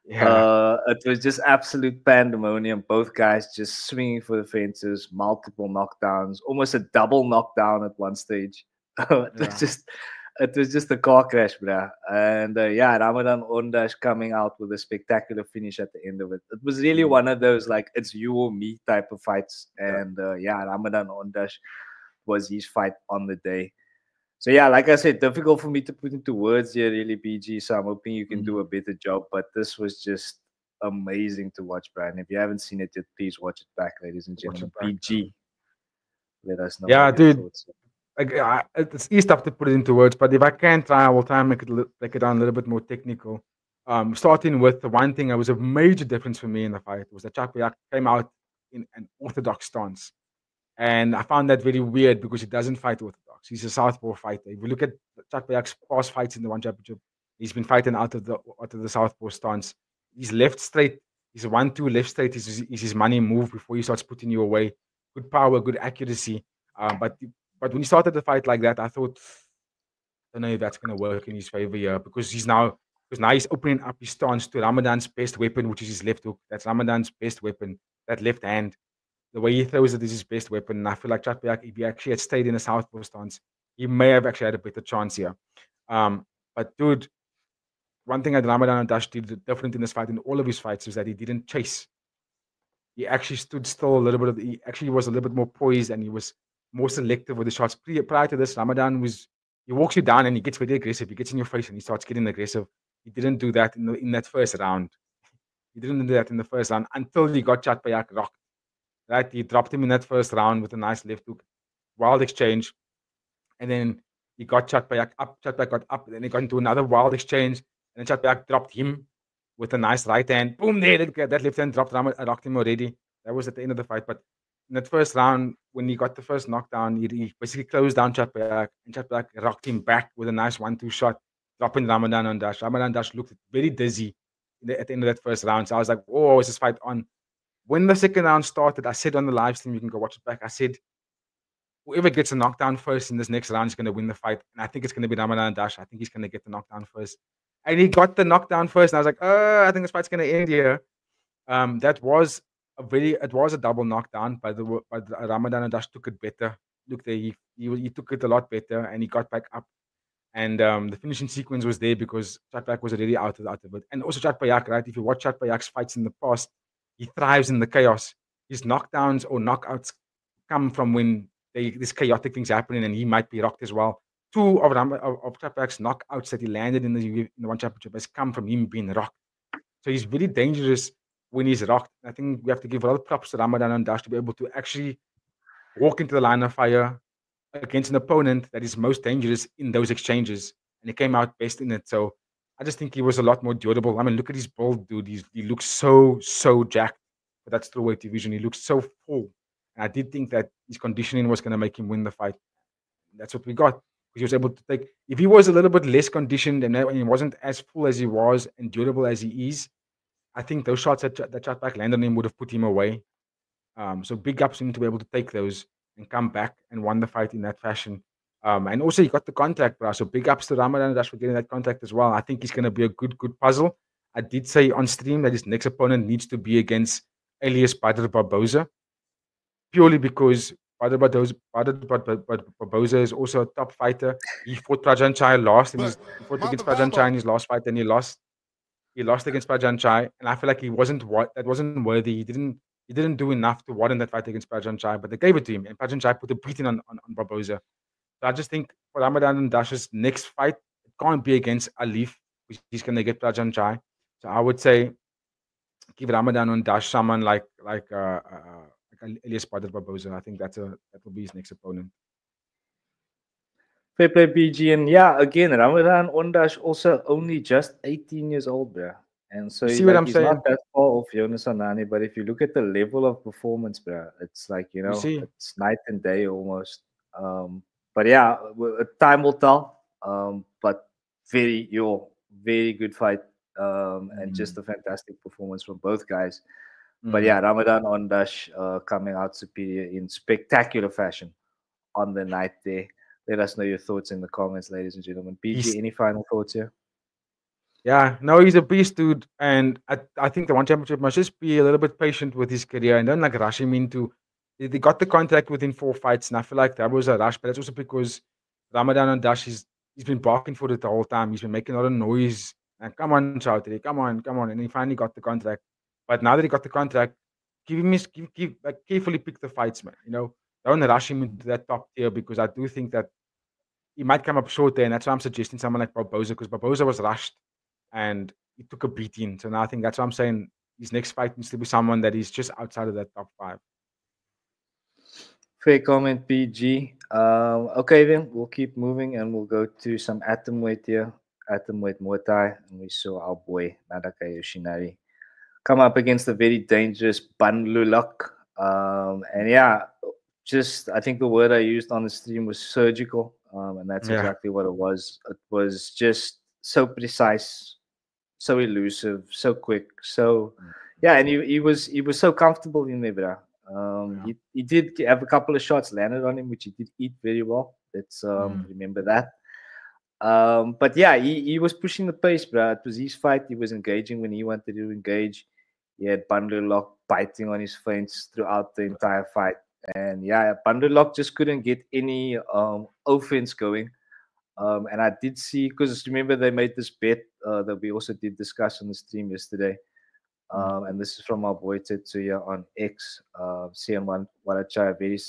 Yeah. It was just absolute pandemonium. Both guys just swinging for the fences, multiple knockdowns, almost a double knockdown at one stage. It was just It was just a car crash, bruh. And yeah, Ramadan Ondash coming out with a spectacular finish at the end of it. It was really Mm, one of those like it's you or me type of fights. yeah. And yeah, Ramadan Ondash was his fight on the day. So yeah, like I said, difficult for me to put into words here, really, BG. So I'm hoping you can do Mm, a better job. But this was just amazing to watch, Brian. If you haven't seen it yet, please watch it back, ladies and watch it gentlemen. back. BG, let us know Yeah, what your dude. thoughts are. Like, it's easy stuff to put it into words, but if I can try, I will try and break it down a little bit more technical. Starting with the one thing that was a major difference for me in the fight was that Chapiak came out in an orthodox stance. And I found that very weird because he doesn't fight orthodox. He's a southpaw fighter. If you look at Chapiak's past fights in the one championship, he's been fighting out of the southpaw stance. He's left straight. He's a 1-2 left straight is his money move before he starts putting you away. Good power, good accuracy. But when he started the fight like that, I thought, I don't know if that's going to work in his favor here because now he's opening up his stance to Ramadan's best weapon, which is his left hook. That's Ramadan's best weapon. That left hand, the way he throws it is his best weapon. And I feel like Chatpiak, if he actually had stayed in a southpaw stance, he may have actually had a better chance here. But dude, one thing that Ramadan and Dash did different in this fight in all of his fights is that he didn't chase. He actually stood still a little bit. He actually was a little bit more poised and he was more selective with the shots. Prior to this, Ramadan he walks you down and he gets very aggressive. He gets in your face and he starts getting aggressive. He didn't do that in that first round. He didn't do that in the first round until he got Chatpayak rocked. Right, he dropped him in that first round with a nice left hook, wild exchange, and then he got Chatpayak up. Chatpayak got up, and then he got into another wild exchange, and then Chatpayak dropped him with a nice right hand. Boom! There, that left hand dropped. Rocked him already. That was at the end of the fight. But in that first round, when he got the first knockdown, he basically closed down Chatpayak, and Chatpayak rocked him back with a nice 1-2 shot, dropping Ramadan on Dash. Ramadan Dash looked very dizzy at the end of that first round. So I was like, oh, is this fight on? When the second round started, I said on the live stream, you can go watch it back. I said, whoever gets a knockdown first in this next round is going to win the fight. And I think it's going to be Ramadan Dash. I think he's going to get the knockdown first. And he got the knockdown first. And I was like, I think this fight's going to end here. It was a double knockdown, but Ramadan Dash took it better. Look there, he took it a lot better and he got back up. And the finishing sequence was there because Chatpayak was already out of it. And also Chatpayak, right? If you watch Chatpayak's fights in the past, he thrives in the chaos. His knockdowns or knockouts come from when these chaotic things happening, and he might be rocked as well. Two of Chatpayak's knockouts that he landed in the one championship has come from him being rocked. So he's very dangerous when he's rocked. I think we have to give a lot of props to Ramadan and Dash to be able to actually walk into the line of fire against an opponent that is most dangerous in those exchanges, and he came out best in it. So I just think he was a lot more durable. I mean, look at his build, dude. He looks so jacked for that strawweight division. He looks so full, and I did think that his conditioning was going to make him win the fight. That's what we got. He was able to take. If he was a little bit less conditioned and he wasn't as full as he was and durable as he is, I think those shots that Chatpayak landed on him would have put him away. So big ups him to be able to take those and come back and won the fight in that fashion. And also he got the contract, bro. So big ups to Ramadan Dash for getting that contract as well. I think he's going to be a good puzzle. I did say on stream that his next opponent needs to be against Elias Badr Barboza, purely because Badr Barboza is also a top fighter. He fought Prajan Chai last, and he fought against Prajan Chai in his last fight, and he lost. He lost against Prajan Chai, and I feel like that wasn't worthy. He didn't do enough to warrant that fight against Prajan Chai, but they gave it to him, and Prajan Chai put a beating on Barboza. So I just think for Ramadan and Dash's next fight, it can't be against Alif, which he's going to get Prajan Chai. So I would say give Ramadan and Dash someone like Elias Badr Barboza. I think that will be his next opponent. Fair play, BG. And yeah, again, Ramadan Ondash also only just 18 years old, bro. And so See what I'm he's saying? not that far off Jonas Anani, but if you look at the level of performance, bro, it's like, it's night and day almost. But yeah, time will tell. But very good fight. And just a fantastic performance from both guys. But yeah, Ramadan Ondash coming out superior in spectacular fashion on the night there. Let us know your thoughts in the comments, ladies and gentlemen. BG, any final thoughts here? Yeah, no, he's a beast, dude. And I think the one championship must just be a little bit patient with his career and don't like rush him into. They got the contract within 4 fights, and I feel like that was a rush, but that's also because Ramadan and Dash is He's been barking for it the whole time. He's been making a lot of noise. And come on, Chowdhury, come on. And he finally got the contract. But now that he got the contract, carefully pick the fights, man. Don't rush him into that top tier because I do think that he might come up short there. And that's why I'm suggesting someone like Barboza because Barboza was rushed and he took a beating. So now I think that's why I'm saying his next fight needs to be someone that is just outside of that top 5. Fair comment, PG. Okay, then we'll keep moving and we'll go to some atomweight here. Atomweight Muay Thai. And we saw our boy, Nadaka Yoshinari, come up against a very dangerous Ban Lulok. And yeah, just I think the word I used on the stream was surgical. And that's Yeah. exactly what it was. It was just so precise, so elusive, so quick, so yeah, and he was so comfortable in there, bro. He did have a couple of shots landed on him, which he did eat very well. Let's remember that. But yeah, he was pushing the pace, bro. It was his fight. He was engaging when he wanted to engage. He had Bandulok biting on his feints throughout the entire fight. And yeah, Bandulok just couldn't get any offense going. And I did see, because remember they made this bet that we also did discuss on the stream yesterday. And this is from our boy Tetsuya on X, CM1 Warachai. Very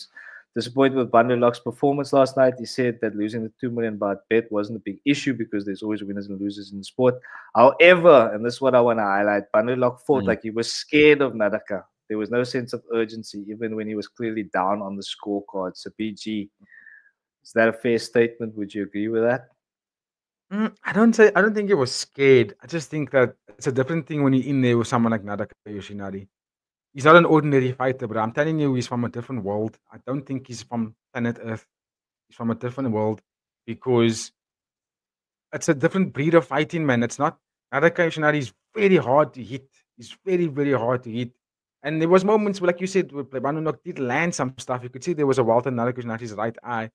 disappointed with Bandulok's performance last night. He said that losing the 2 million baht bet wasn't a big issue because there's always winners and losers in the sport. However, and this is what I want to highlight, Bandulok fought like he was scared of Nadaka. There was no sense of urgency, even when he was clearly down on the scorecard. So, PG, is that a fair statement? Would you agree with that? I don't think he was scared. I just think that it's a different thing when you're in there with someone like Nadaka Yoshinari. He's not an ordinary fighter, but I'm telling you, he's from a different world. I don't think he's from planet Earth. He's from a different world because it's a different breed of fighting, man. It's not Nadaka Yoshinari is very hard to hit. He's very, very hard to hit. And there was moments where, like you said, where Banunok did land some stuff. You could see there was a welt in Nadaka Yoshinari's right eye.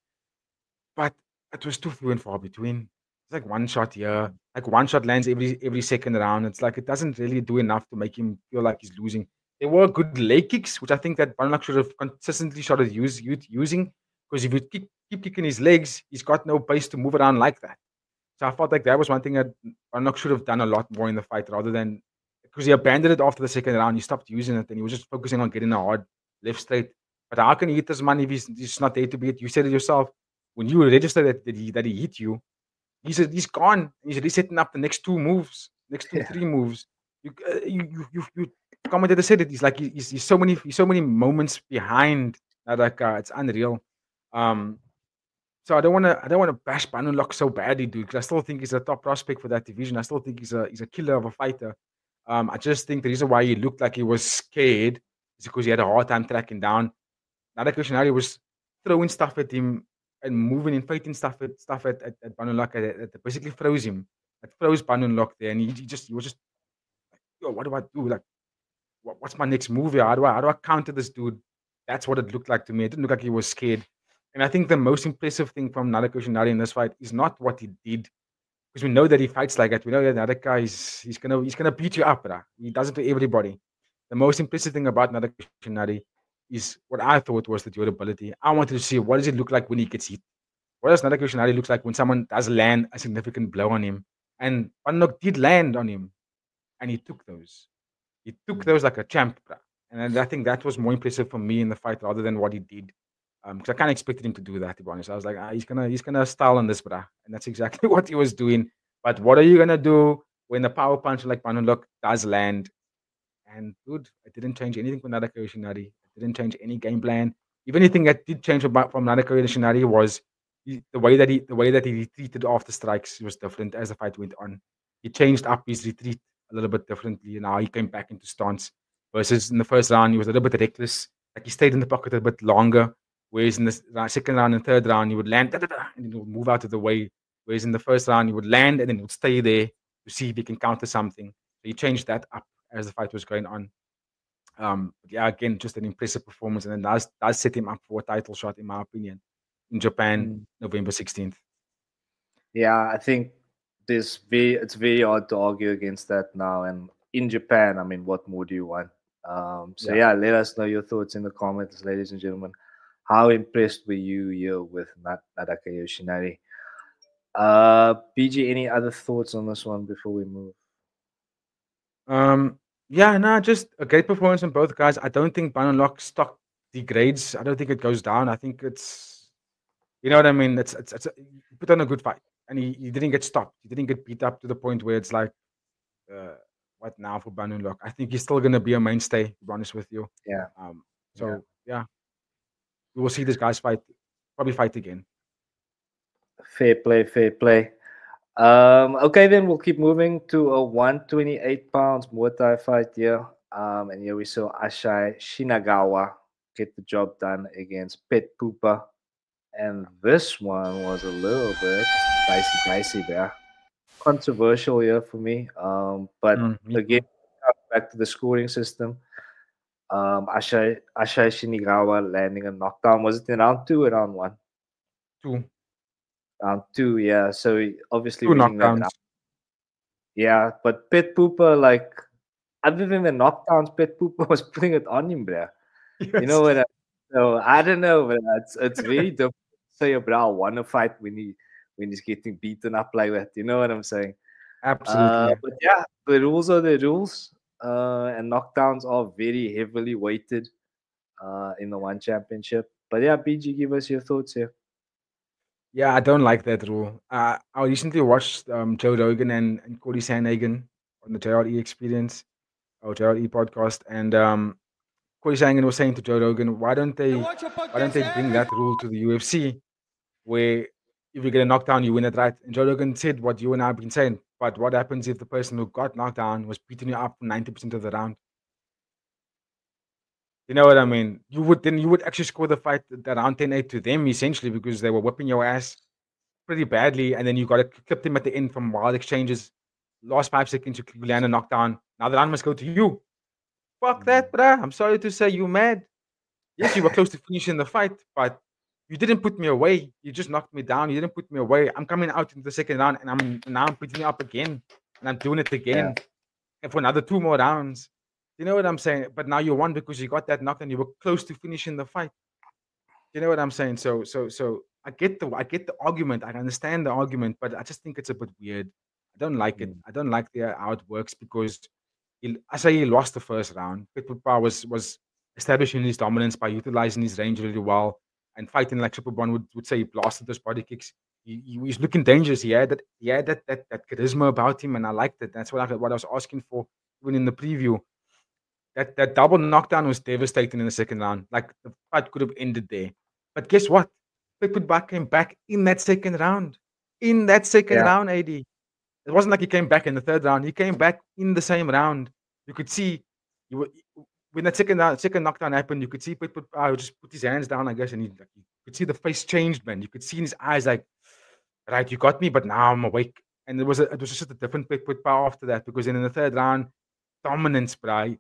But it was too few and far between. It's like one shot here. Like one shot lands every second round. It's like it doesn't really do enough to make him feel like he's losing. There were good leg kicks, which I think that Banulak should have consistently started using. Because if you keep kicking his legs, he's got no base to move around like that. So I felt like that was one thing that Banulak should have done a lot more in the fight rather than because he abandoned it after the second round. He stopped using it and he was just focusing on getting a hard left straight. But how can he hit this man if he's not there to be it? You said it yourself. When you register that he hit you, he's gone. He's resetting up the next 2 moves, next 3 moves. You commentator said it. He's like he's so many moments behind that it's unreal. So I don't want to bash Banulok so badly, dude. Because I still think he's a top prospect for that division. I still think he's a killer of a fighter. I just think the reason why he looked like he was scared is because he had a hard time tracking down. Nadaka Yoshinari was throwing stuff at him and moving and fighting stuff at Banulok that basically froze him. It froze Banulok there, and he was just like, yo, what do I do? Like, what's my next move here? How do I counter this dude? That's what it looked like to me. It didn't look like he was scared. And I think the most impressive thing from Nadaka Yoshinari in this fight is not what he did, because we know that he fights like that. We know that Nadaka he's gonna beat you up, bro. He does it to everybody. The most impressive thing about Nadaka Yoshinari is what I thought was the durability. I wanted to see what does it look like when he gets hit. What does Nadaka Yoshinari looks like when someone does land a significant blow on him? And Banulok did land on him, and he took those. He took those like a champ, bro. And I think that was more impressive for me in the fight rather than what he did. Because I kind of expected him to do that, to be honest. I was like, he's gonna style on this, bro. And that's exactly what he was doing. But what are you gonna do when the power punch like Banulok does land? And dude, it didn't change anything for Nadaka Yoshinari. It didn't change any game plan. If anything that did change from Nadaka Yoshinari was the way that he retreated after strikes was different as the fight went on. He changed up his retreat a little bit differently. Now he came back into stance. Versus in the first round, he was a little bit reckless. Like he stayed in the pocket a bit longer. Whereas in the second round and third round, he would land and then he would move out of the way. Whereas in the first round, he would land and then he would stay there to see if he can counter something. So he changed that up as the fight was going on. Yeah, again, just an impressive performance, and then does set him up for a title shot, in my opinion, in Japan, November 16th. Yeah, I think it's very hard to argue against that now. And in Japan, I mean, what more do you want? So yeah, let us know your thoughts in the comments, ladies and gentlemen. How impressed were you here with Nadaka Yoshinari? BG, any other thoughts on this one before we move? Yeah, no, just a great performance from both guys. I don't think Bannerlock stock degrades. I don't think it goes down. I think it's, you know what I mean. He put on a good fight, and he didn't get stopped. He didn't get beat up to the point where it's like, uh, what now for Bannerlock? I think he's still gonna be a mainstay. To be honest with you. Yeah, Um, yeah. so yeah, we will see these guys fight, probably fight again. Fair play, fair play. Okay, then we'll keep moving to a 128 pounds Muay Thai fight here. And here we saw Ashai Shinagawa get the job done against Pet Poopa. And this one was a little bit dicey there. Controversial here for me. But Me again, too. back to the scoring system. Ashai Shinagawa landing a knockdown. Was it in round two or round one? Two, Round two, yeah. So obviously two winning that round. knockdowns. Yeah, but Pit Pooper, like, other than the knockdowns, Pit Pooper was putting it on him, bruh. You know Yes, what? So I don't know, but it's very difficult to say a bro won a fight when he's getting beaten up like that. You know what I'm saying? absolutely. But yeah, the rules are the rules, and knockdowns are very heavily weighted in the one championship. But yeah, BG, give us your thoughts here. Yeah, I don't like that rule. I recently watched Joe Rogan and Cody Sandhagen on the JRE Experience or JRE podcast, and Cody Sandhagen was saying to Joe Rogan, why don't they bring that rule to the UFC where if you get a knockdown, you win it, right? And Joe Rogan said what you and I have been saying, but what happens if the person who got knocked down was beating you up for 90% of the round? You know what I mean? You would actually score the fight the round 10-8 to them essentially because they were whipping your ass pretty badly, and then you got to clip him at the end from wild exchanges. Last 5 seconds, you land a knockdown. Now the round must go to you. Fuck that, bruh. I'm sorry to say, you mad. Yes, you were close to finishing the fight, but you didn't put me away. You just knocked me down. You didn't put me away. I'm coming out in the second round, and I'm putting you up again, and I'm doing it Yeah, again, and for another 2 more rounds. You know what I'm saying? But now you won because you got that knockdown. You were close to finishing the fight. You know what I'm saying? So I get the argument. I understand the argument, but I just think it's a bit weird. I don't like it. mm, I don't like the how it works because I say he lost the first round. Pitbull Power was establishing his dominance by utilizing his range really well and fighting like Triple One would say he blasted those body kicks. He was looking dangerous. He had that charisma about him, and I liked it. That's what I was asking for even in the preview. That double knockdown was devastating in the second round. Like the fight could have ended there. But guess what? Pitbull came back in that second round. In that second yeah, round, AD. It wasn't like he came back in the third round. He came back in the same round. You could see you were, when that second knockdown happened, you could see Pitbull just put his hands down, I guess, and you could see the face changed, man. You could see in his eyes like, right, you got me, but now I'm awake. And it was just a different Pitbull after that because then in the third round, dominance, bro.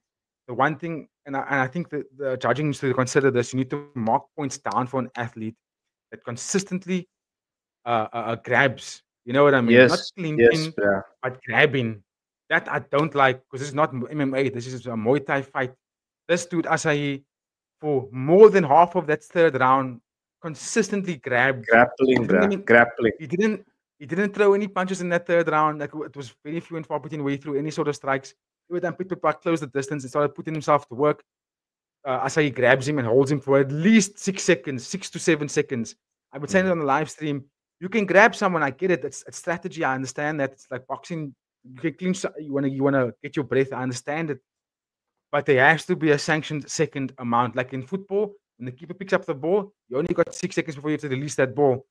The one thing, and I think that the judging needs to consider this, you need to mark points down for an athlete that consistently grabs. You know what I mean? Not yes, yes, clinching, bro. but grabbing. That I don't like because it's not MMA. This is a Muay Thai fight. This dude, Asahi, for more than half of that third round, consistently grabbed. He Grappling, didn't bro. even Grappling. he didn't he didn't throw any punches in that third round. Like it was very few and far between where he threw any sort of strikes. Every time Pitbull Park closed the distance and started putting himself to work, Asahi grabs him and holds him for at least 6 seconds, 6 to 7 seconds. I would say it Mm, on the live stream. You can grab someone. I get it. It's strategy. I understand that. It's like boxing. You can clinch. You wanna get your breath. I understand it. But there has to be a sanctioned second amount. Like in football, when the keeper picks up the ball, you only got 6 seconds before you have to release that ball.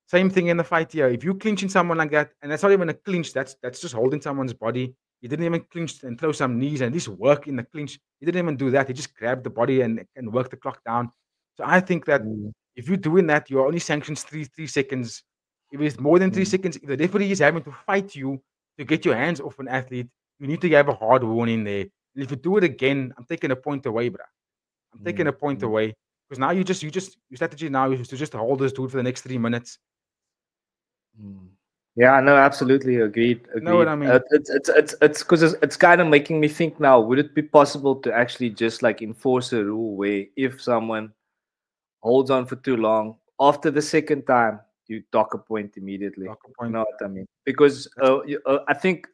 Same thing in the fight here. If you clinch in someone like that, and that's not even a clinch, that's just holding someone's body. He didn't even clinch and throw some knees and at least work in the clinch. He didn't even do that. He just grabbed the body and worked the clock down. So I think that mm, if you're doing that, you're only sanctioned three seconds. If it's more than three mm, seconds, if the referee is having to fight you to get your hands off an athlete, you need to have a hard warning there. And if you do it again, I'm taking a point away, bruh. I'm taking mm, a point mm, away. Because now your strategy now is to just hold this dude for the next 3 minutes. mm. Yeah, no, absolutely agreed. You know what Agreed. I mean? It's because it's kind of making me think now. Would it be possible to actually just like enforce a rule where if someone holds on for too long after the second time, you dock a point immediately. Dock a You point. know what I mean? Because That's I think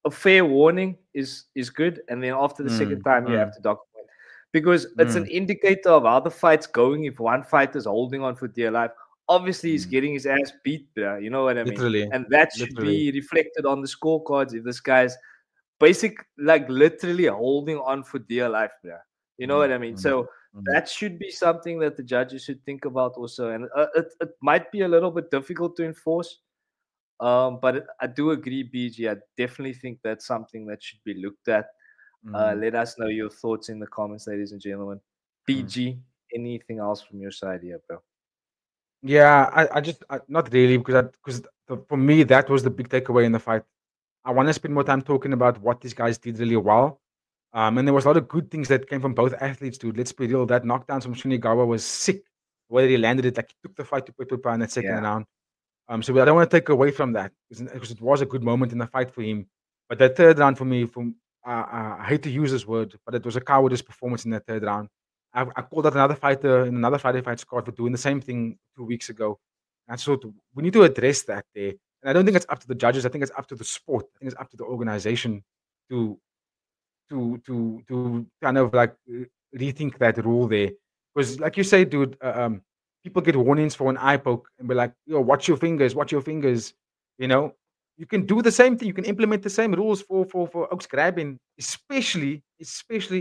a fair warning is good, and then after the second mm, time you have mm, to dock a point because it's an mm, indicator of how the fight's going. If one fighter's holding on for dear life, obviously he's mm. getting his ass beat, bruh. You know what I mean? Literally, And that should literally. be reflected on the scorecards if this guy's basic like literally holding on for dear life, bruh. You know Mm, what I mean? mm, So mm, that should be something that the judges should think about also, and it might be a little bit difficult to enforce. But I do agree, BG. I definitely think that's something that should be looked at. mm, Let us know your thoughts in the comments, ladies and gentlemen. mm. BG, anything else from your side here, bro? Yeah, I just not really because for me that was the big takeaway in the fight. I want to spend more time talking about what these guys did really well. And there was a lot of good things that came from both athletes, dude. Let's be real. That knockdown from Shinigawa was sick. The way he landed it, like he took the fight to Pepe in that second Yeah, round. So I don't want to take away from that because it was a good moment in the fight for him. But that third round for me, I hate to use this word, but it was a cowardice performance in that third round. I called out another fighter in another Friday Fight Squad for doing the same thing 2 weeks ago. And so we need to address that there. And I don't think it's up to the judges. I think it's up to the sport. I think it's up to the organization to to kind of like rethink that rule there. Because like you say, dude, people get warnings for an eye poke and be like, "Yo, watch your fingers." You know, you can do the same thing. You can implement the same rules for oaks grabbing, especially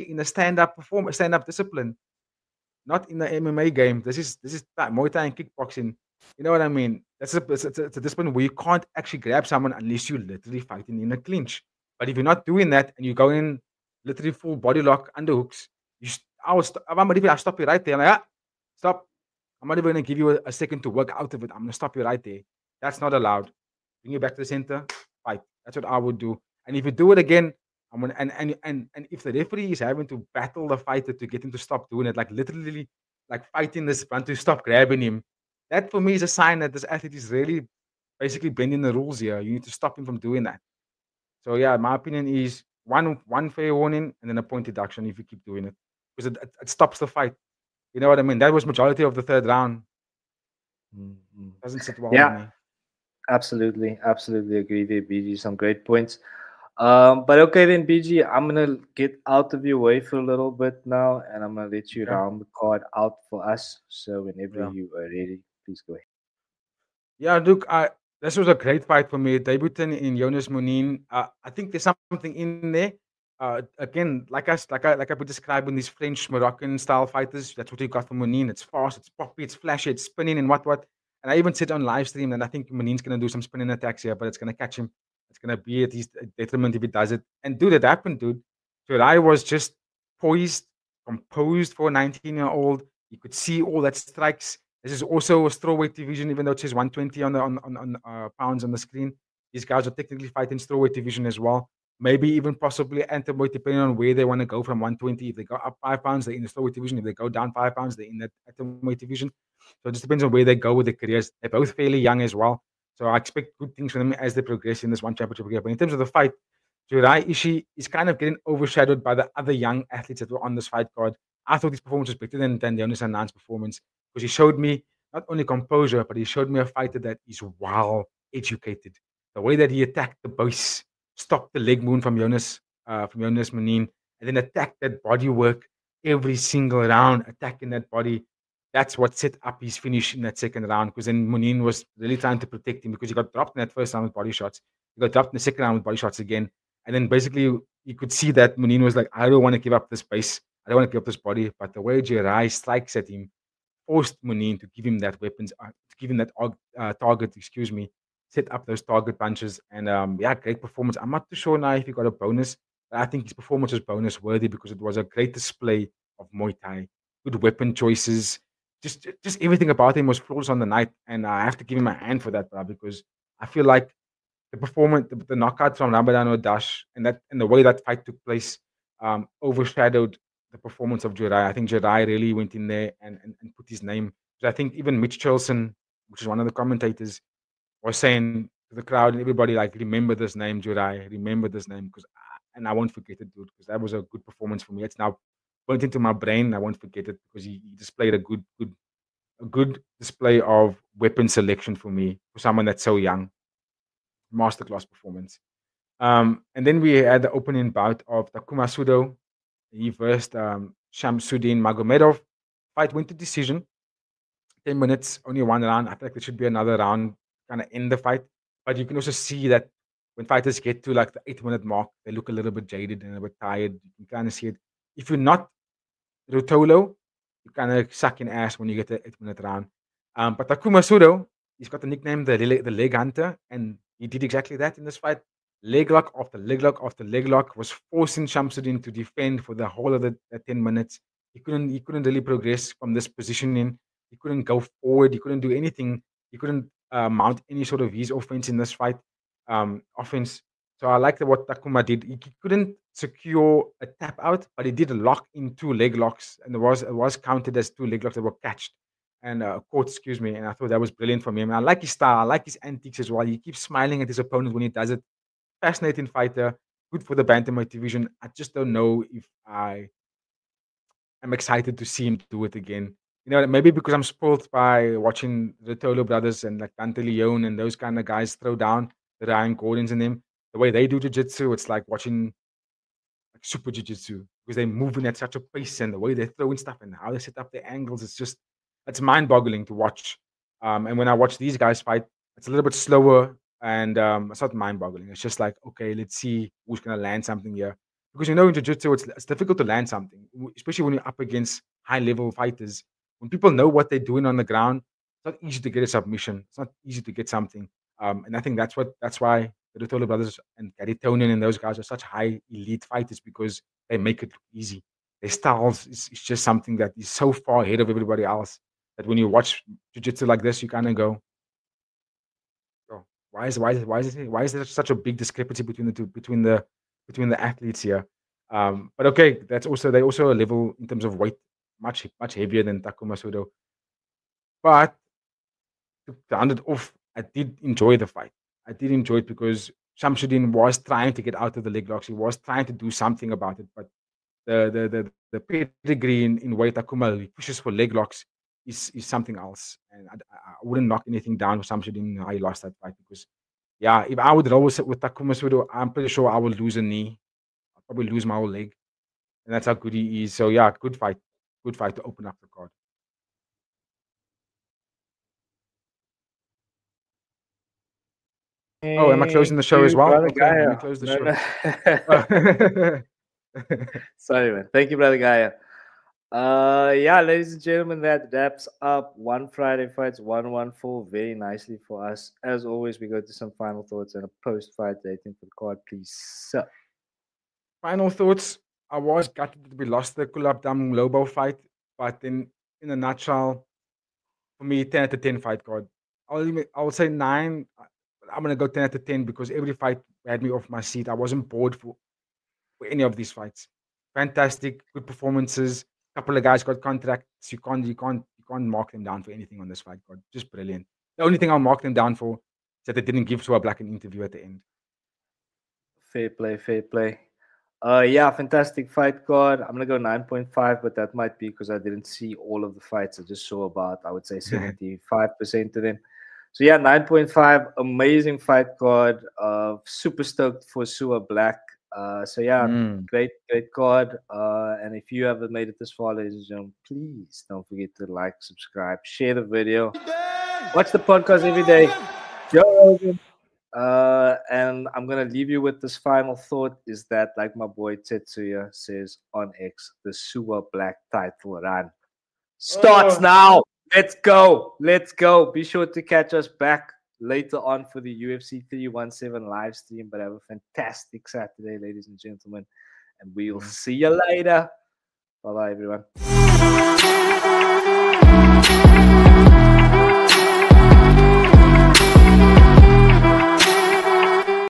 in a stand up discipline, not in the MMA game. This is Muay Thai and kickboxing. You know what I mean? It's a discipline where you can't actually grab someone unless you're literally fighting in a clinch. But if you're not doing that and you go in literally full body lock underhooks, I'll stop you right there. I'm like, stop. I'm not even gonna give you a second to work out of it. I'm gonna stop you right there. That's not allowed. Bring you back to the center, fight. That's what I would do. And if you do it again, I'm gonna and if the referee is having to battle the fighter to get him to stop doing it, like literally like fighting this one to stop grabbing him, that for me is a sign that this athlete is really basically bending the rules here. You need to stop him from doing that. So yeah, my opinion is one fair warning and then a point deduction if you keep doing it. Because it stops the fight. You know what I mean? That was majority of the third round. Mhm. Doesn't sit well with Yeah, me. absolutely, absolutely agree there, BG. Some great points. But okay then, BG, I'm gonna get out of your way for a little bit now, and I'm gonna let you Okay. round the card out for us. So whenever Yeah. you are ready, please go ahead. Yeah, look, this was a great fight for me. Debuting in Jonas Monin. I think there's something in there. Again, like I would describe in these French Moroccan style fighters. That's what you got from Monin. It's fast, it's poppy, it's flashy, it's spinning and what. And I even said on live stream that I think Monin's gonna do some spinning attacks here, but it's gonna catch him. It's gonna be at his detriment if he does it. And dude, it happened, dude. So I was just poised, composed for a 19-year-old. You could see all that strikes. This is also a strawweight division, even though it says 120 on pounds on the screen. These guys are technically fighting strawweight division as well. Maybe even possibly anti-weight, depending on where they want to go from 120. If they go up 5 pounds, they're in the strawweight division. If they go down 5 pounds, they're in that anti-weight division. So it just depends on where they go with their careers. They're both fairly young as well. So I expect good things from them as they progress in this one championship game. But in terms of the fight, Jurai Ishii is kind of getting overshadowed by the other young athletes that were on this fight card. I thought his performance was better than Jonas Anand's performance because he showed me not only composure, but he showed me a fighter that is well educated. The way that he attacked the base, stopped the leg wound from Jonas Manin, and then attacked that body work every single round, attacking that body. That's what set up his finish in that second round because then Munin was really trying to protect him because he got dropped in that first round with body shots. He got dropped in the second round with body shots again. And then basically you could see that Munin was like, I don't want to give up this base. I don't want to give up this body. But the way Jirai strikes at him forced Munin to give him that to give him that target, excuse me, set up those target punches. And yeah, great performance. I'm not too sure now if he got a bonus, but I think his performance was bonus worthy because it was a great display of Muay Thai, good weapon choices. Just everything about him was flawless on the night. And I have to give him a hand for that, bro, because I feel like the performance, the knockout from Ramadan Dash, and the way that fight took place, overshadowed the performance of Jirai. I think Jirai really went in there and put his name. So I think even Mitch Chelson, which is one of the commentators, was saying to the crowd and everybody, like, remember this name, Jirai, remember this name, and I won't forget it, dude, because that was a good performance for me. It's now burnt into my brain. I won't forget it because he displayed a good a good display of weapon selection for me, for someone that's so young. Masterclass performance. And then we had the opening bout of Takuma Sudo. He versed Shamsuddin Magomedov. Fight went to decision. 10 minutes, only one round. I feel like there should be another round kind of end the fight. But you can also see that when fighters get to like the 8-minute mark, they look a little bit jaded and a bit tired. You can kind of see it. If you're not Rotolo, you kind of suck in ass when you get the 8-minute round. But Takuma Sudo, he's got the nickname the Leg Hunter, and he did exactly that in this fight. Leg lock after leg lock after leg lock, was forcing Shamsuddin to defend for the whole of the 10 minutes. He couldn't really progress from this positioning. He couldn't go forward. He couldn't do anything. He couldn't mount any sort of his offense in this fight. Offense. So I liked what Takuma did. He couldn't secure a tap out, but he did lock in 2 leg locks, and it was counted as 2 leg locks that were catched and caught. Excuse me. And I thought that was brilliant from him. And I like his style. I like his antics as well. He keeps smiling at his opponent when he does it. Fascinating fighter. Good for the bantamweight division. I just don't know if I am excited to see him do it again. You know, maybe because I'm spoiled by watching the Tolo brothers and like Dante Leone and those kind of guys throw down the Ryan Gordons and them. The way they do jiu-jitsu, it's like watching like super jiu-jitsu because they're moving at such a pace, and the way they throw in stuff and how they set up their angles, it's mind-boggling to watch. And when I watch these guys fight, it's a little bit slower, and it's not mind-boggling. It's just like, okay, let's see who's gonna land something here. Because you know in jiu-jitsu, it's difficult to land something, especially when you're up against high-level fighters. When people know what they're doing on the ground, it's not easy to get a submission. It's not easy to get something. And I think that's why the Rotolo brothers and Gary Tonin and those guys are such high elite fighters, because they make it look easy. Their styles is just something that is so far ahead of everybody else that when you watch jiu-jitsu like this, you kind of go, "Oh, why is there such a big discrepancy between the two between the athletes here?" But okay, they're also a level in terms of weight much heavier than Takuma Sudo. But to round it off, I did enjoy the fight. I did enjoy it because Shamsuddin was trying to get out of the leg locks. He was trying to do something about it, but the pedigree in way Takuma he pushes for leg locks is something else. And I wouldn't knock anything down for Shamsuddin how he lost that fight, because yeah, if I would roll with Takuma Sudo, I'm pretty sure I would lose a knee. I'll probably lose my whole leg. And that's how good he is. So yeah, good fight. Good fight to open up the card. Oh, am I closing the Thank show as you, well? brother Okay, let me Gaia. close the No, show. no. Sorry, man. Thank you, brother Gaia. Yeah, ladies and gentlemen, that wraps up One Friday Fights 114 very nicely for us. As always, we go to some final thoughts and a post-fight rating for the card, please, sir. Final thoughts. I was gutted that we lost the Kulabdam Lobo fight, but in a nutshell, for me, 10 out of 10 fight card. I would say 9. I'm gonna go 10 out of 10 because every fight had me off my seat. I wasn't bored for any of these fights. Fantastic, good performances. Couple of guys got contracts. You can't mark them down for anything on this fight card. Just brilliant. The only thing I'll mark them down for is that they didn't give Tua Black an interview at the end. Fair play, fair play. Yeah, fantastic fight card. I'm gonna go 9.5, but that might be because I didn't see all of the fights. I just saw about, I would say, 75% of them. So yeah, 9.5. Amazing fight card. Super stoked for Tua Black. So yeah, great card. And if you haven't made it this far, ladies and gentlemen, please don't forget to like, subscribe, share the video, watch the podcast every day. Joe Rogan. And I'm gonna leave you with this final thought: is that, like my boy Tetsuya says on X, the Tua Black title run starts now. Let's go. Let's go. Be sure to catch us back later on for the UFC 317 live stream. But have a fantastic Saturday, ladies and gentlemen. And we'll see you later. Bye-bye, everyone.